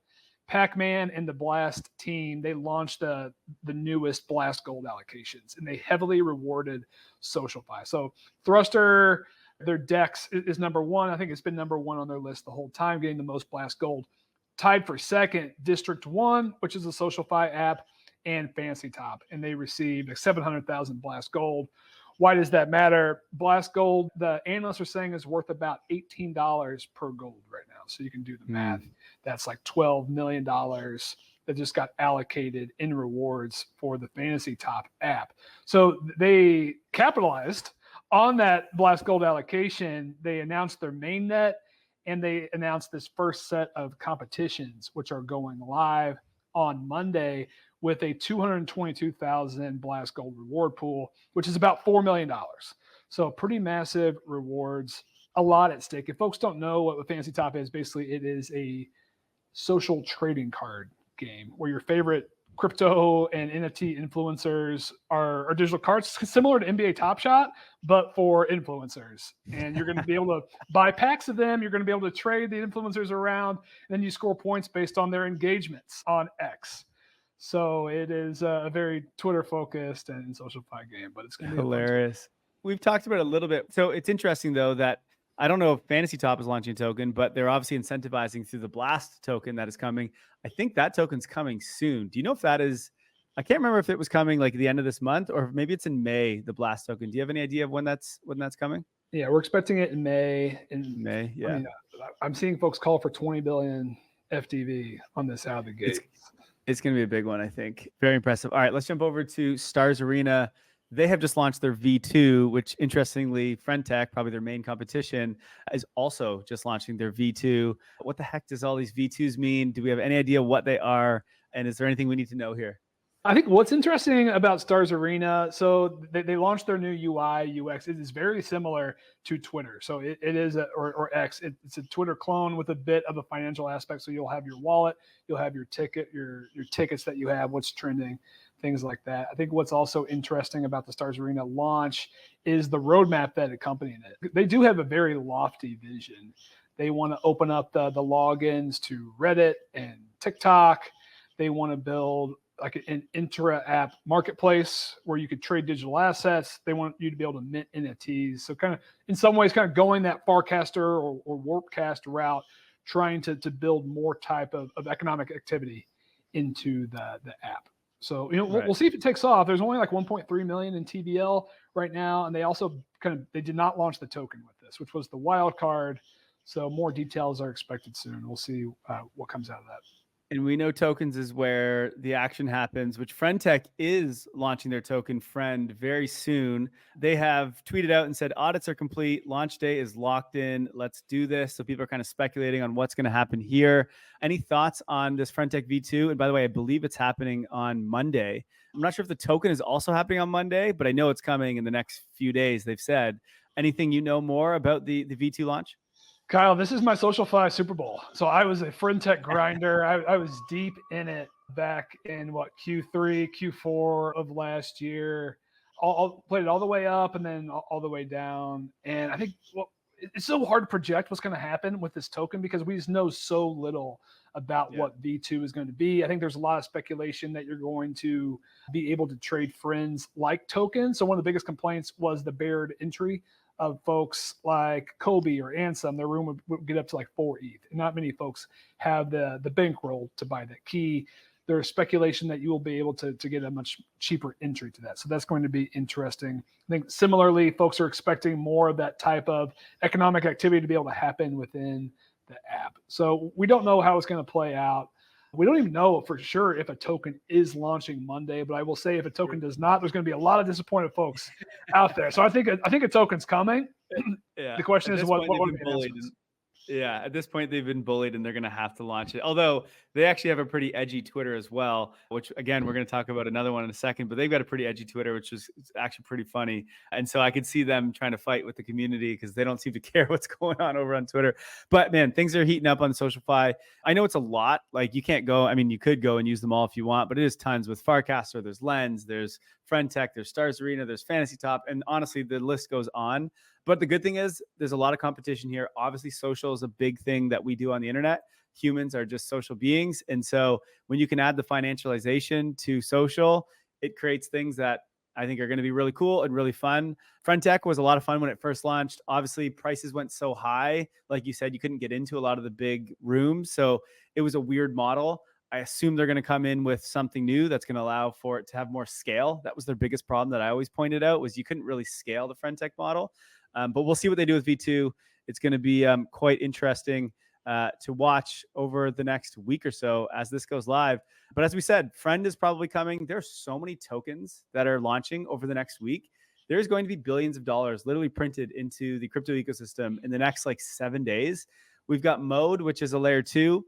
Pac-Man and the Blast team, they launched the newest Blast Gold allocations, and they heavily rewarded SocialFI. So Thruster, their DEX is number 1. I think it's been number 1 on their list the whole time, getting the most Blast Gold. Tied for second, District 1, which is a SocialFI app, and Fantasy Top, and they received 700,000 Blast Gold. Why does that matter? Blast Gold, the analysts are saying, is worth about $18 per gold right now. So you can do the math. That's like $12 million that just got allocated in rewards for the Fantasy Top app. So they capitalized on that Blast Gold allocation. They announced their mainnet, and they announced this first set of competitions, which are going live on Monday, with a 222,000 Blast Gold reward pool, which is about $4 million. So pretty massive rewards, a lot at stake. If folks don't know what Fantasy Top is, basically it is a social trading card game where your favorite crypto and NFT influencers are digital cards similar to NBA Top Shot, but for influencers. And you're going to be able to buy packs of them. You're going to be able to trade the influencers around, and then you score points based on their engagements on X. So it is a very Twitter focused and SocialFi game, but it's going to be hilarious. We've talked about it a little bit. So it's interesting though that I don't know if Fantasy Top is launching a token, but they're obviously incentivizing through the Blast token that is coming. I think that token's coming soon. Do you know if that is? I can't remember if it was coming like the end of this month or maybe it's in May. The Blast token. Do you have any idea of when that's coming? Yeah, we're expecting it in May. Yeah. I mean, I'm seeing folks call for 20 billion FTV on this out of the gate. It's going to be a big one, I think. Very impressive. All right, let's jump over to Stars Arena. They have just launched their V2, which interestingly, friend.tech, probably their main competition, is also just launching their V2. What the heck does all these V2s mean? Do we have any idea what they are? And is there anything we need to know here? I think what's interesting about Stars Arena, so they launched their new UI, UX. It is very similar to Twitter. So it is, or X, it's a Twitter clone with a bit of a financial aspect. So you'll have your wallet, you'll have your ticket, your tickets that you have, what's trending, things like that. I think what's also interesting about the Stars Arena launch is the roadmap that accompanied it. They do have a very lofty vision. They want to open up the logins to Reddit and TikTok. They want to build like an intra-app marketplace where you could trade digital assets. They want you to be able to mint NFTs. So kind of in some ways kind of going that Farcaster or Warpcast route, trying to build more type of economic activity into the app. So, we'll see if it takes off. There's only like 1.3 million in TVL right now. And they also they did not launch the token with this, which was the wild card. So more details are expected soon. We'll see what comes out of that. And we know tokens is where the action happens, which friend.tech is launching their token Friend very soon. They have tweeted out and said audits are complete. Launch day is locked in. Let's do this. So people are kind of speculating on what's going to happen here. Any thoughts on this friend.tech V2? And by the way, I believe it's happening on Monday. I'm not sure if the token is also happening on Monday, but I know it's coming in the next few days, they've said. Anything you know more about the V2 launch? Kyle, this is my SocialFi Super Bowl. So I was a friend.tech grinder. I was deep in it back in Q3, Q4 of last year. I'll played it all the way up and then all the way down. And I think it's so hard to project what's going to happen with this token because we just know so little about what V2 is going to be. I think there's a lot of speculation that you're going to be able to trade friends like tokens. So one of the biggest complaints was the barred entry of folks like Kobe or Ansem. Their room would get up to like 4 ETH. And not many folks have the bankroll to buy that key. There's speculation that you will be able to get a much cheaper entry to that. So that's going to be interesting. I think similarly, folks are expecting more of that type of economic activity to be able to happen within the app. So we don't know how it's going to play out. We don't even know for sure if a token is launching Monday, but I will say if a token does not, there's going to be a lot of disappointed folks out there. So I think a token's coming. Yeah. The question is what Yeah, at this point, they've been bullied and they're going to have to launch it. Although they actually have a pretty edgy Twitter as well, which, again, we're going to talk about another one in a second. But they've got a pretty edgy Twitter, which is actually pretty funny. And so I could see them trying to fight with the community because they don't seem to care what's going on over on Twitter. But, man, things are heating up on SocialFi. I know it's a lot. Like, you can't go. I mean, you could go and use them all if you want, but it is tons with Farcaster. There's Lens. There's friend.tech. There's Stars Arena. There's Fantasy Top. And honestly, the list goes on. But the good thing is there's a lot of competition here. Obviously, social is a big thing that we do on the internet. Humans are just social beings. And so when you can add the financialization to social, it creates things that I think are going to be really cool and really fun. friend.tech was a lot of fun when it first launched. Obviously, prices went so high. Like you said, you couldn't get into a lot of the big rooms. So it was a weird model. I assume they're going to come in with something new that's going to allow for it to have more scale. That was their biggest problem that I always pointed out was you couldn't really scale the friend.tech model. But we'll see what they do with V2. It's going to be quite interesting to watch over the next week or so as this goes live. But as we said, Friend is probably coming. There's so many tokens that are launching over the next week. There's going to be billions of dollars literally printed into the crypto ecosystem in the next 7 days. We've got Mode, which is a layer 2.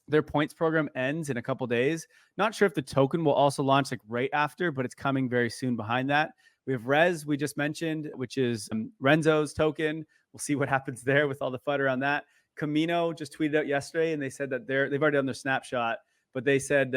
Their points program ends in a couple days. Not sure if the token will also launch right after, but it's coming very soon behind that. We have Rez, we just mentioned, which is Renzo's token. We'll see what happens there with all the FUD around that. Camino just tweeted out yesterday, and they said that they've already done their snapshot. but they said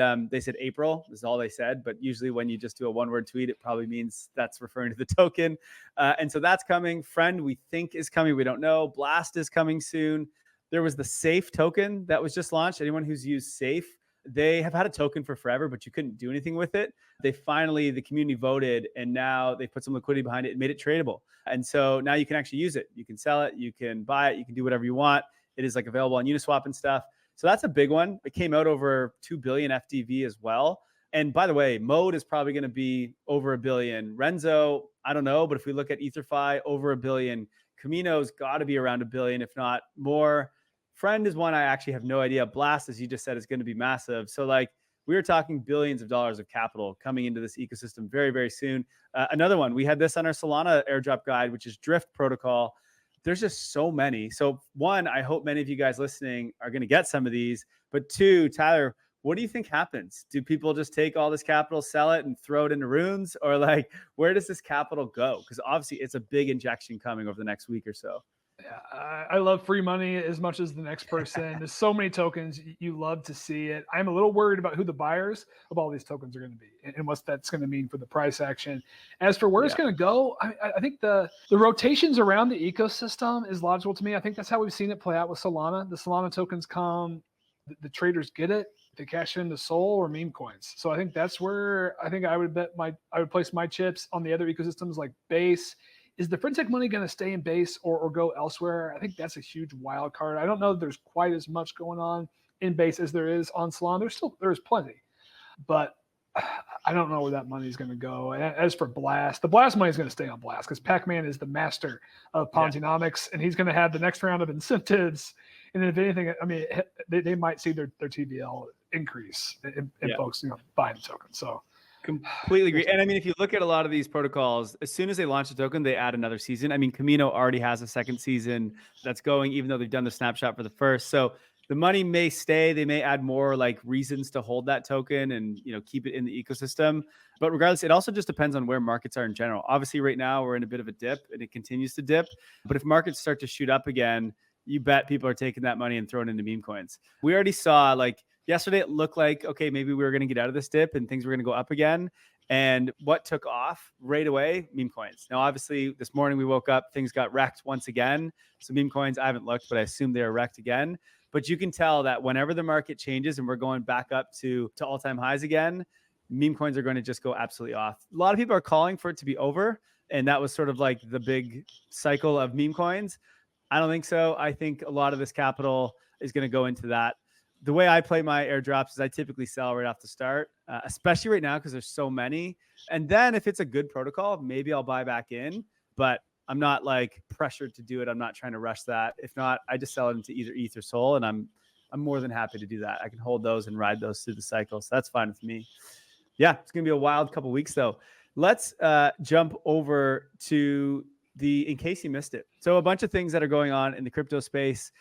April is all they said. But usually when you just do a one-word tweet, it probably means that's referring to the token. And so that's coming. Friend, we think, is coming. We don't know. Blast is coming soon. There was the Safe token that was just launched. Anyone who's used Safe, they have had a token for forever, but you couldn't do anything with it. They finally, the community voted, and now they put some liquidity behind it and made it tradable. And so now you can actually use it. You can sell it, you can buy it, you can do whatever you want. It is like available on Uniswap and stuff. So that's a big one. It came out over 2 billion FDV as well. And by the way, Mode is probably going to be over $1 billion. Renzo, I don't know, but if we look at EtherFi, over $1 billion. Camino's got to be around $1 billion, if not more. Friend is one I actually have no idea. Blast, as you just said, is going to be massive. So like we were talking billions of dollars of capital coming into this ecosystem very, very soon. Another one, we had this on our Solana airdrop guide, which is Drift Protocol. There's just so many. So one, I hope many of you guys listening are going to get some of these. But two, Tyler, what do you think happens? Do people just take all this capital, sell it, and throw it into runes? Or like, where does this capital go? Because obviously it's a big injection coming over the next week or so. Yeah, I love free money as much as the next person. There's so many tokens. You love to see it. I'm a little worried about who the buyers of all these tokens are going to be and what that's going to mean for the price action. As for where it's going to go, I think the rotations around the ecosystem is logical to me. I think that's how we've seen it play out with Solana. The Solana tokens come, the traders get it, they cash it into Sol or meme coins. So I think that's where I think I would place my chips on the other ecosystems like Base. Is the friend.tech money going to stay in Base or go elsewhere? I think that's a huge wild card. I don't know that there's quite as much going on in Base as there is on Solana. There's plenty, but I don't know where that money is going to go. As for Blast, the Blast money is going to stay on Blast because Pac-Man is the master of Ponzinomics, and he's going to have the next round of incentives. And if anything, I mean, they might see their TVL increase in folks buying the token. So. Completely agree. And I mean, if you look at a lot of these protocols, as soon as they launch a token, they add another season. I mean, Camino already has a second season that's going, even though they've done the snapshot for the first. So the money may stay. They may add more like reasons to hold that token and, keep it in the ecosystem. But regardless, it also just depends on where markets are in general. Obviously, right now we're in a bit of a dip and it continues to dip. But if markets start to shoot up again, you bet people are taking that money and throwing it into meme coins. We already saw yesterday, it looked like, okay, maybe we were going to get out of this dip and things were going to go up again. And what took off right away? Meme coins. Now, obviously, this morning we woke up, things got wrecked once again. So meme coins, I haven't looked, but I assume they are wrecked again. But you can tell that whenever the market changes and we're going back up to all-time highs again, meme coins are going to just go absolutely off. A lot of people are calling for it to be over. And that was sort of like the big cycle of meme coins. I don't think so. I think a lot of this capital is going to go into that. The way I play my airdrops is I typically sell right off the start, especially right now because there's so many. And then if it's a good protocol, maybe I'll buy back in, but I'm not like pressured to do it. I'm not trying to rush that. If not, I just sell it into either ETH or Sol, and I'm more than happy to do that. I can hold those and ride those through the cycle. So that's fine with me. Yeah, it's going to be a wild couple weeks though. Let's jump over to in case you missed it. So a bunch of things that are going on in the crypto space.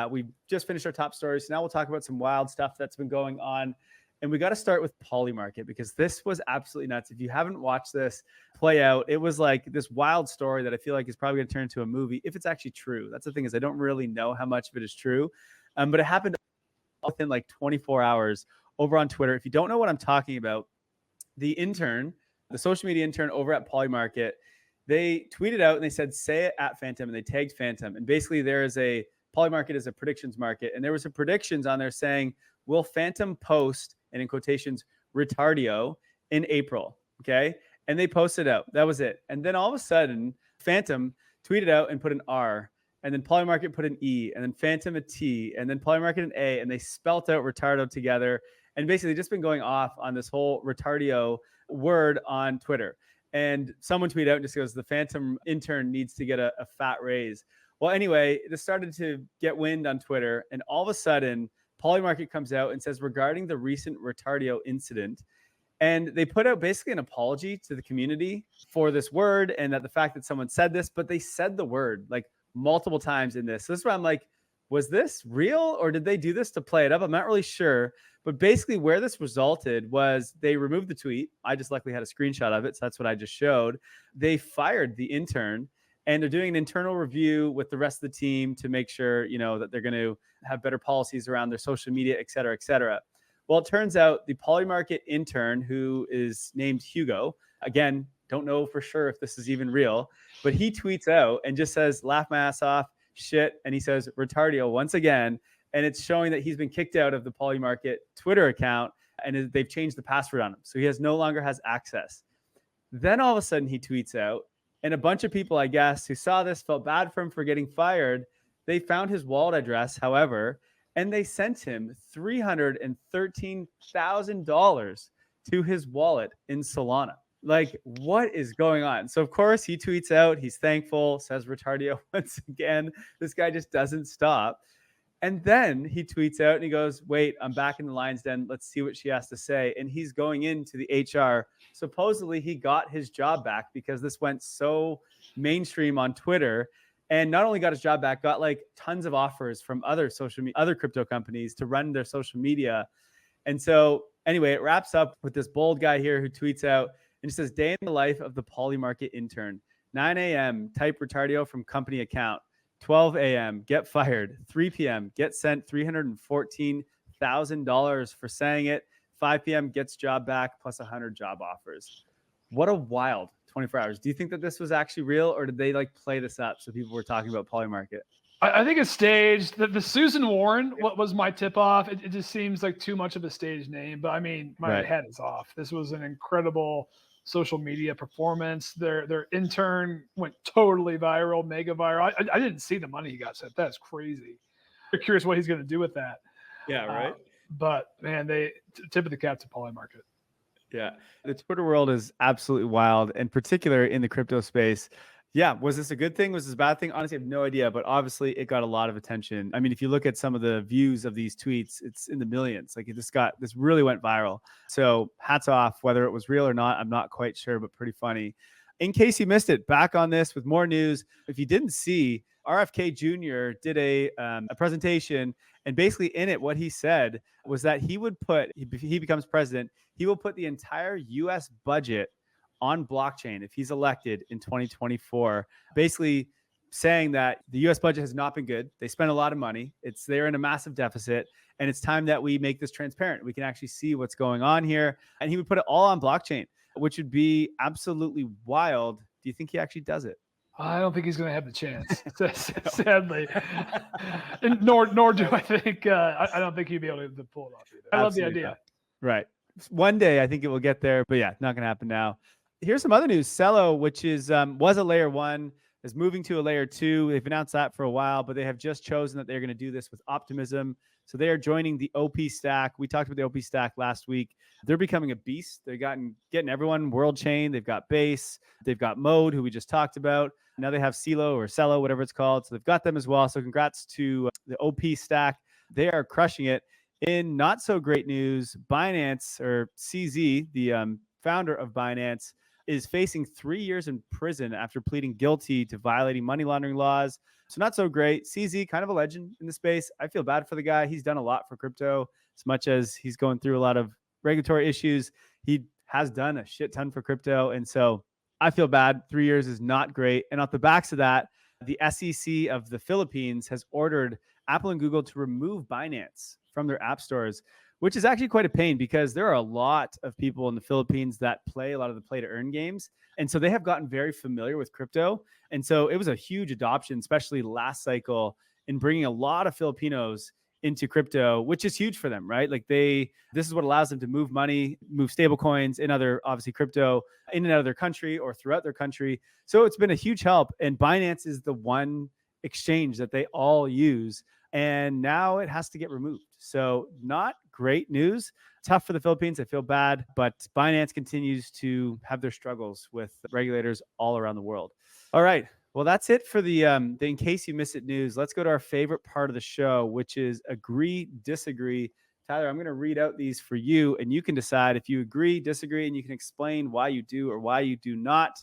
We just finished our top stories. So now we'll talk about some wild stuff that's been going on. And we got to start with Polymarket because this was absolutely nuts. If you haven't watched this play out, it was like this wild story that I feel like is probably going to turn into a movie if it's actually true. That's the thing, is I don't really know how much of it is true. But it happened within like 24 hours over on Twitter. If you don't know what I'm talking about, the social media intern over at Polymarket, they tweeted out and they said, say it at Phantom, and they tagged Phantom. And basically Polymarket is a predictions market. And there was some predictions on there saying, will Phantom post, and in quotations, retardio in April? Okay. And they posted out. That was it. And then all of a sudden, Phantom tweeted out and put an R. And then Polymarket put an E. And then Phantom a T. And then Polymarket an A. And they spelt out retardo together. And basically just been going off on this whole retardio word on Twitter. And someone tweeted out and just goes, the Phantom intern needs to get a fat raise. Well, anyway, this started to get wind on Twitter. And all of a sudden, Polymarket comes out and says, regarding the recent retardio incident, and they put out basically an apology to the community for this word and that the fact that someone said this, but they said the word like multiple times in this. So this is where I'm like, was this real or did they do this to play it up? I'm not really sure. But basically where this resulted was they removed the tweet. I just luckily had a screenshot of it. So that's what I just showed. They fired the intern and they're doing an internal review with the rest of the team to make sure, that they're going to have better policies around their social media, et cetera, et cetera. Well, it turns out the Polymarket intern, who is named Hugo, again, don't know for sure if this is even real, but he tweets out and just says, laugh my ass off, shit. And he says, retardio once again. And it's showing that he's been kicked out of the Polymarket Twitter account and they've changed the password on him. So he no longer has access. Then all of a sudden he tweets out, and a bunch of people, I guess, who saw this felt bad for him for getting fired. They found his wallet address, however, and they sent him $313,000 to his wallet in Solana. Like, what is going on? So, of course, he tweets out, he's thankful, says retardio once again. This guy just doesn't stop. And then he tweets out and he goes, wait, I'm back in the lion's den. Let's see what she has to say. And he's going into the HR. Supposedly he got his job back because this went so mainstream on Twitter. And not only got his job back, got like tons of offers from other crypto companies to run their social media. And so anyway, it wraps up with this bold guy here who tweets out and he says, day in the life of the Polymarket intern, 9 a.m., type retardio from company account. 12 a.m., get fired. 3 p.m., get sent $314,000 for saying it. 5 p.m., gets job back plus 100 job offers. What a wild 24 hours. Do you think that this was actually real, or did they like play this up so people were talking about Polymarket? I think it's staged. The Susan Warren, what was my tip off? It just seems like too much of a stage name, but I mean, my head is off. This was an incredible social media performance. Their intern went totally viral, mega viral. I didn't see the money he got sent. That's crazy. I'm curious what he's going to do with that. Yeah, right. But man, tip of the cap to Polymarket. Yeah, the Twitter world is absolutely wild, in particular in the crypto space. Yeah, was this a good thing? Was this a bad thing? Honestly, I have no idea, but obviously it got a lot of attention. I mean, if you look at some of the views of these tweets, it's in the millions. Like this really went viral. So hats off, whether it was real or not, I'm not quite sure, but pretty funny. In case you missed it, back on this with more news. If you didn't see, RFK Jr. did a presentation, and basically in it, what he said was that he would put, if he becomes president, he will put the entire U.S. budget on blockchain if he's elected in 2024, basically saying that the US budget has not been good. They spent a lot of money. They're in a massive deficit, and it's time that we make this transparent. We can actually see what's going on here. And he would put it all on blockchain, which would be absolutely wild. Do you think he actually does it? I don't think he's going to have the chance, sadly. And nor do I think, I don't think he'd be able to pull it off either. I love the idea. Right. One day I think it will get there, but yeah, not going to happen now. Here's some other news. Celo, which was a layer 1, is moving to a layer 2. They've announced that for a while, but they have just chosen that they're going to do this with optimism. So they are joining the OP stack. We talked about the OP stack last week. They're becoming a beast. They're getting everyone world chain. They've got Base. They've got Mode, who we just talked about. Now they have Celo, whatever it's called. So they've got them as well. So congrats to the OP stack. They are crushing it. In not so great news, Binance, or CZ, the founder of Binance, is facing 3 years in prison after pleading guilty to violating money laundering laws. So not so great. CZ, kind of a legend in the space. I feel bad for the guy. He's done a lot for crypto. As much as he's going through a lot of regulatory issues, he has done a shit ton for crypto. And so I feel bad. 3 years is not great. And off the backs of that, the SEC of the Philippines has ordered Apple and Google to remove Binance from their app stores, which is actually quite a pain because there are a lot of people in the Philippines that play a lot of the play to earn games. And so they have gotten very familiar with crypto. And so it was a huge adoption, especially last cycle, in bringing a lot of Filipinos into crypto, which is huge for them, right? Like this is what allows them to move money, move stable coins in other, obviously crypto, in and out of their country or throughout their country. So it's been a huge help. And Binance is the one exchange that they all use. And now it has to get removed. So not great news. Tough for the Philippines. I feel bad, but Binance continues to have their struggles with regulators all around the world. All right. Well, that's it for the in case you miss it news. Let's go to our favorite part of the show, which is agree, disagree. Tyler, I'm going to read out these for you, and you can decide if you agree, disagree, and you can explain why you do or why you do not.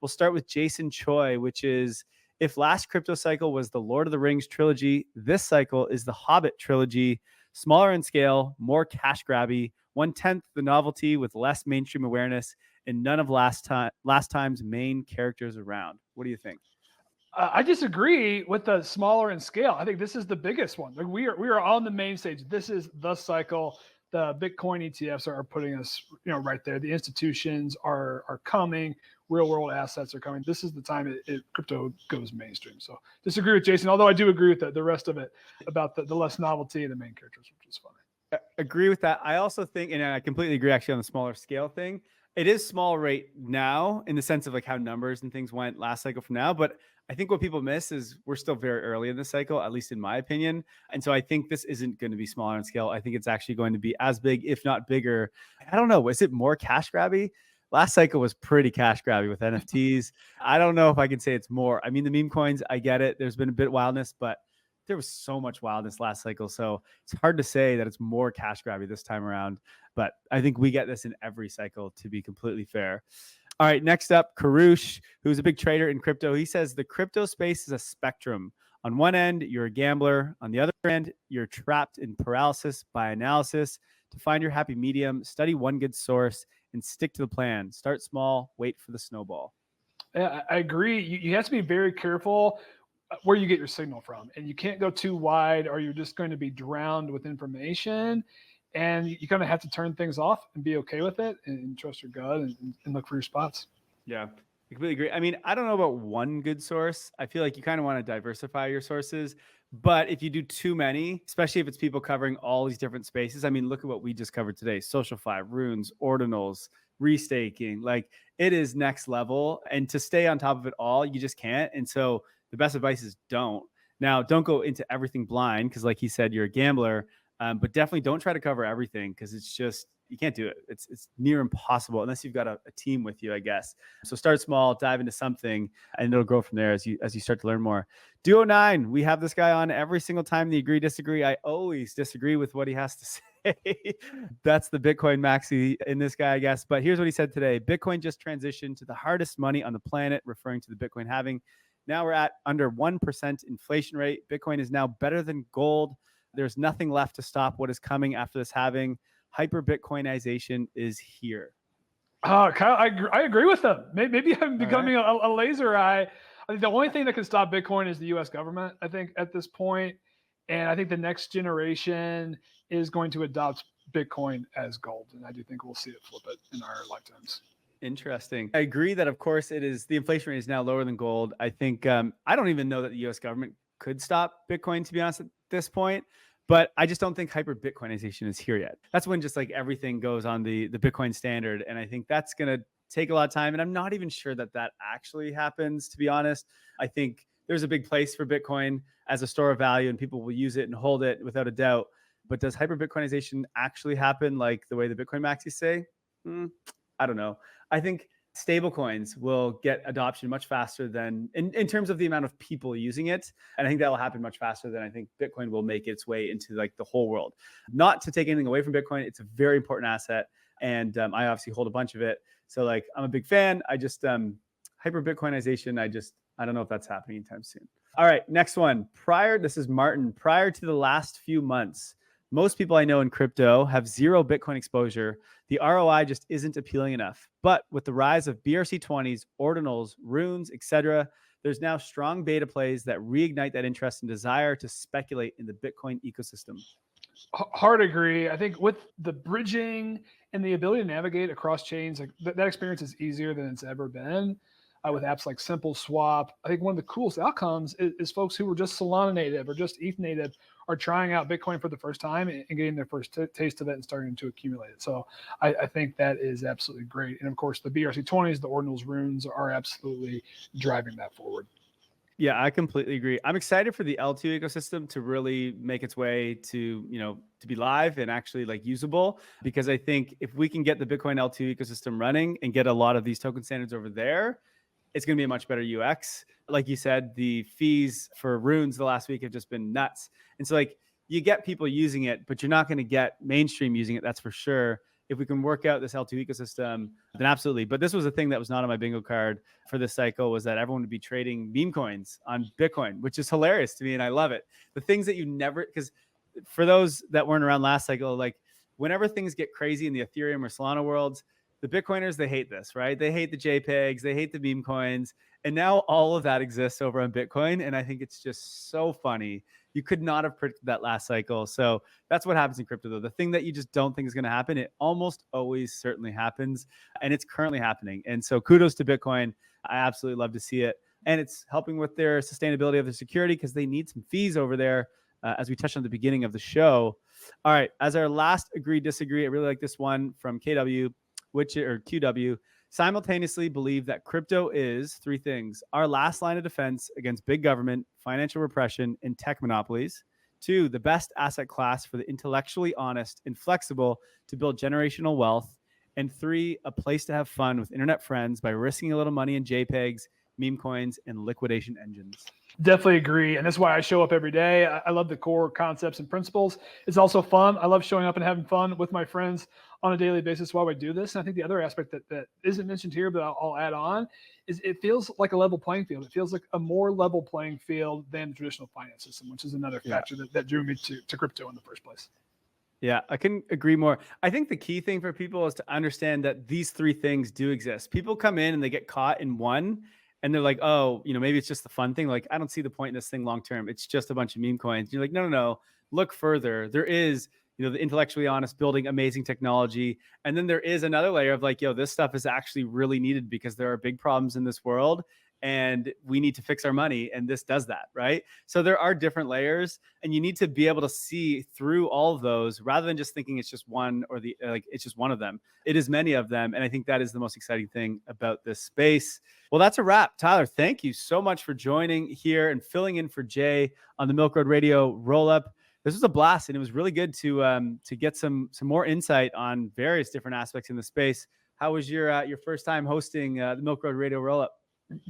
We'll start with Jason Choi, which is, if last crypto cycle was the Lord of the Rings trilogy, this cycle is the Hobbit trilogy. Smaller in scale, more cash grabby, 1/10 the novelty with less mainstream awareness, and none of last time's main characters around. What do you think? I disagree with the smaller in scale. I think this is the biggest one. Like we are on the main stage. This is the cycle. the Bitcoin ETFs are putting us, right there. The institutions are coming. Real world assets are coming. This is the time crypto goes mainstream. So disagree with Jason, although I do agree with the rest of it about the less novelty and the main characters, which is funny. Agree with that. I also think, and I completely agree actually on the smaller scale thing. It is small right now in the sense of like how numbers and things went last cycle from now. But I think what people miss is we're still very early in the cycle, at least in my opinion. And so I think this isn't going to be smaller in scale. I think it's actually going to be as big, if not bigger. I don't know. Is it more cash grabby? Last cycle was pretty cash grabby with NFTs. I don't know if I can say it's more. I mean, the meme coins, I get it. There's been a bit of wildness, but there was so much wildness last cycle. So it's hard to say that it's more cash grabby this time around, but I think we get this in every cycle, to be completely fair. All right, next up, Karush, who's a big trader in crypto. He says the crypto space is a spectrum. On one end, you're a gambler. On the other end, you're trapped in paralysis by analysis. To find your happy medium, study one good source and stick to the plan. Start small, wait for the snowball. Yeah, I agree. You have to be very careful where you get your signal from, and you can't go too wide or you're just going to be drowned with information, and you kind of have to turn things off and be okay with it and trust your gut and look for your spots. Yeah, I completely agree. I mean, I don't know about one good source. I feel like you kind of want to diversify your sources, but if you do too many, especially if it's people covering all these different spaces, I mean, look at what we just covered today: SocialFI, runes, ordinals, restaking. Like, it is next level, and to stay on top of it all, you just can't. And so the best advice is don't. Now, don't go into everything blind because, like he said, you're a gambler. But definitely don't try to cover everything because it's just, you can't do it. It's near impossible unless you've got a team with you, I guess. So start small, dive into something, and it'll grow from there as you start to learn more. Duo9, we have this guy on every single time. The agree, disagree. I always disagree with what he has to say. That's the Bitcoin maxi in this guy, I guess. But here's what he said today. Bitcoin just transitioned to the hardest money on the planet, referring to the Bitcoin halving. Now we're at under 1% inflation rate. Bitcoin is now better than gold. There's nothing left to stop what is coming after this halving. Hyper Bitcoinization is here. Kyle, I agree with them. Maybe I'm becoming a laser eye. I think the only thing that can stop Bitcoin is the U.S. government, I think, at this point. And I think the next generation is going to adopt Bitcoin as gold. And I do think we'll see it flip it in our lifetimes. Interesting. I agree that, of course, the inflation rate is now lower than gold. I think, I don't even know that the U.S. government could stop Bitcoin, to be honest, at this point. But I just don't think hyper Bitcoinization is here yet. That's when just like everything goes on the Bitcoin standard. And I think that's going to take a lot of time. And I'm not even sure that actually happens, to be honest. I think there's a big place for Bitcoin as a store of value and people will use it and hold it without a doubt. But does hyper Bitcoinization actually happen like the way the Bitcoin maxis say? I don't know. I think stable coins will get adoption much faster than in terms of the amount of people using it. And I think that will happen much faster than I think Bitcoin will make its way into like the whole world. Not to take anything away from Bitcoin. It's a very important asset. And I obviously hold a bunch of it. So like, I'm a big fan. I just, hyper Bitcoinization, I don't know if that's happening anytime soon. All right, next one. This is Martin. Prior to the last few months, most people I know in crypto have zero Bitcoin exposure. The ROI just isn't appealing enough. But with the rise of BRC20s, ordinals, runes, etc., there's now strong beta plays that reignite that interest and desire to speculate in the Bitcoin ecosystem. Hard agree. I think with the bridging and the ability to navigate across chains, like that experience is easier than it's ever been. With apps like Simple Swap, I think one of the coolest outcomes is folks who were just Solana native or just ETH native are trying out Bitcoin for the first time and getting their first taste of it and starting to accumulate it. So I think that is absolutely great. And of course, the BRC20s, the ordinals, runes are absolutely driving that forward. Yeah, I completely agree. I'm excited for the L2 ecosystem to really make its way to, to be live and actually like usable, because I think if we can get the Bitcoin L2 ecosystem running and get a lot of these token standards over there, it's going to be a much better UX. Like you said, the fees for runes the last week have just been nuts. And so like you get people using it, but you're not going to get mainstream using it. That's for sure. If we can work out this L2 ecosystem, then absolutely. But this was a thing that was not on my bingo card for this cycle, was that everyone would be trading meme coins on Bitcoin, which is hilarious to me. And I love it. The things that you never, because for those that weren't around last cycle, like whenever things get crazy in the Ethereum or Solana worlds, the Bitcoiners, they hate this, right? They hate the JPEGs, they hate the meme coins. And now all of that exists over on Bitcoin. And I think it's just so funny. You could not have predicted that last cycle. So that's what happens in crypto, though. The thing that you just don't think is going to happen, it almost always certainly happens. And it's currently happening. And so kudos to Bitcoin. I absolutely love to see it. And it's helping with their sustainability of their security because they need some fees over there, as we touched on at the beginning of the show. All right. As our last agree, disagree, I really like this one from KW, QW. Simultaneously believe that crypto is three things: our last line of defense against big government, financial repression, and tech monopolies. 2, the best asset class for the intellectually honest and flexible to build generational wealth. And 3, a place to have fun with internet friends by risking a little money in JPEGs, meme coins, and liquidation engines. Definitely agree. And that's why I show up every day. I love the core concepts and principles. It's also fun. I love showing up and having fun with my friends on a daily basis while we do this. And I think the other aspect that isn't mentioned here, but I'll add on, is it feels like a level playing field. It feels like a more level playing field than the traditional finance system, which is another factor that drew me to crypto in the first place. Yeah, I couldn't agree more. I think the key thing for people is to understand that these three things do exist. People come in and they get caught in one, and they're like, oh, maybe it's just the fun thing. Like, I don't see the point in this thing long term. It's just a bunch of meme coins. You're like, no. Look further. There is, the intellectually honest building amazing technology. And then there is another layer of like, this stuff is actually really needed because there are big problems in this world and we need to fix our money. And this does that, right? So there are different layers and you need to be able to see through all of those rather than just thinking it's just one or it's just one of them. It is many of them. And I think that is the most exciting thing about this space. Well, that's a wrap. Tyler, thank you so much for joining here and filling in for Jay on the Milk Road Radio Rollup. This was a blast, and it was really good to get some more insight on various different aspects in the space. How was your first time hosting the Milk Road Radio Rollup?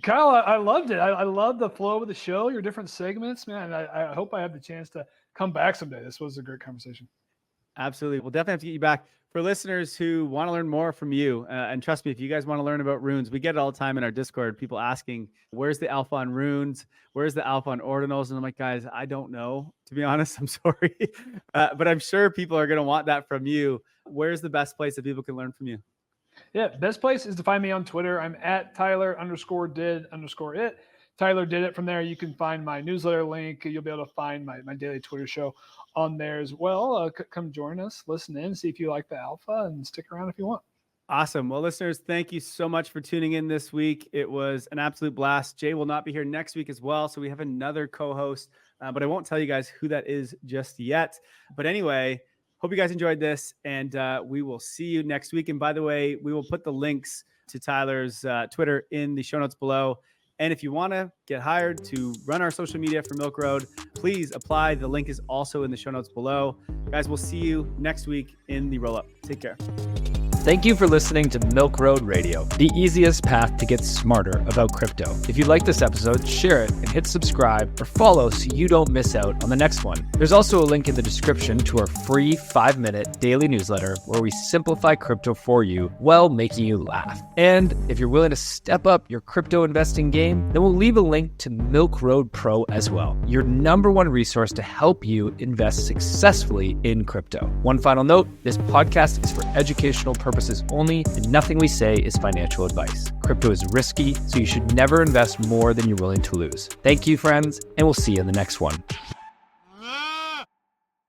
Kyle, I loved it. I love the flow of the show, your different segments, man. I hope I have the chance to come back someday. This was a great conversation. Absolutely. We'll definitely have to get you back. For listeners who want to learn more from you, and trust me, if you guys want to learn about runes, we get it all the time in our Discord, people asking, where's the alpha on runes? Where's the alpha on ordinals? And I'm like, guys, I don't know, to be honest. I'm sorry. But I'm sure people are going to want that from you. Where's the best place that people can learn from you? Yeah, best place is to find me on Twitter. I'm at Tyler_did_it. Tyler did it. From there, you can find my newsletter link. You'll be able to find my daily Twitter show on there as well. Come join us, listen in, see if you like the alpha, and stick around if you want. Awesome. Well, listeners, thank you so much for tuning in this week. It was an absolute blast. Jay will not be here next week as well, so we have another co-host, but I won't tell you guys who that is just yet. But anyway, hope you guys enjoyed this, and we will see you next week. And by the way, we will put the links to Tyler's Twitter in the show notes below. And if you want to get hired to run our social media for Milk Road, please apply. The link is also in the show notes below. Guys, we'll see you next week in the roll-up. Take care. Thank you for listening to Milk Road Radio, the easiest path to get smarter about crypto. If you like this episode, share it and hit subscribe or follow so you don't miss out on the next one. There's also a link in the description to our free 5-minute daily newsletter where we simplify crypto for you while making you laugh. And if you're willing to step up your crypto investing game, then we'll leave a link to Milk Road Pro as well, your #1 resource to help you invest successfully in crypto. One final note, this podcast is for educational purposes only, and nothing we say is financial advice. Crypto is risky, so you should never invest more than you're willing to lose. Thank you, friends, and we'll see you in the next one.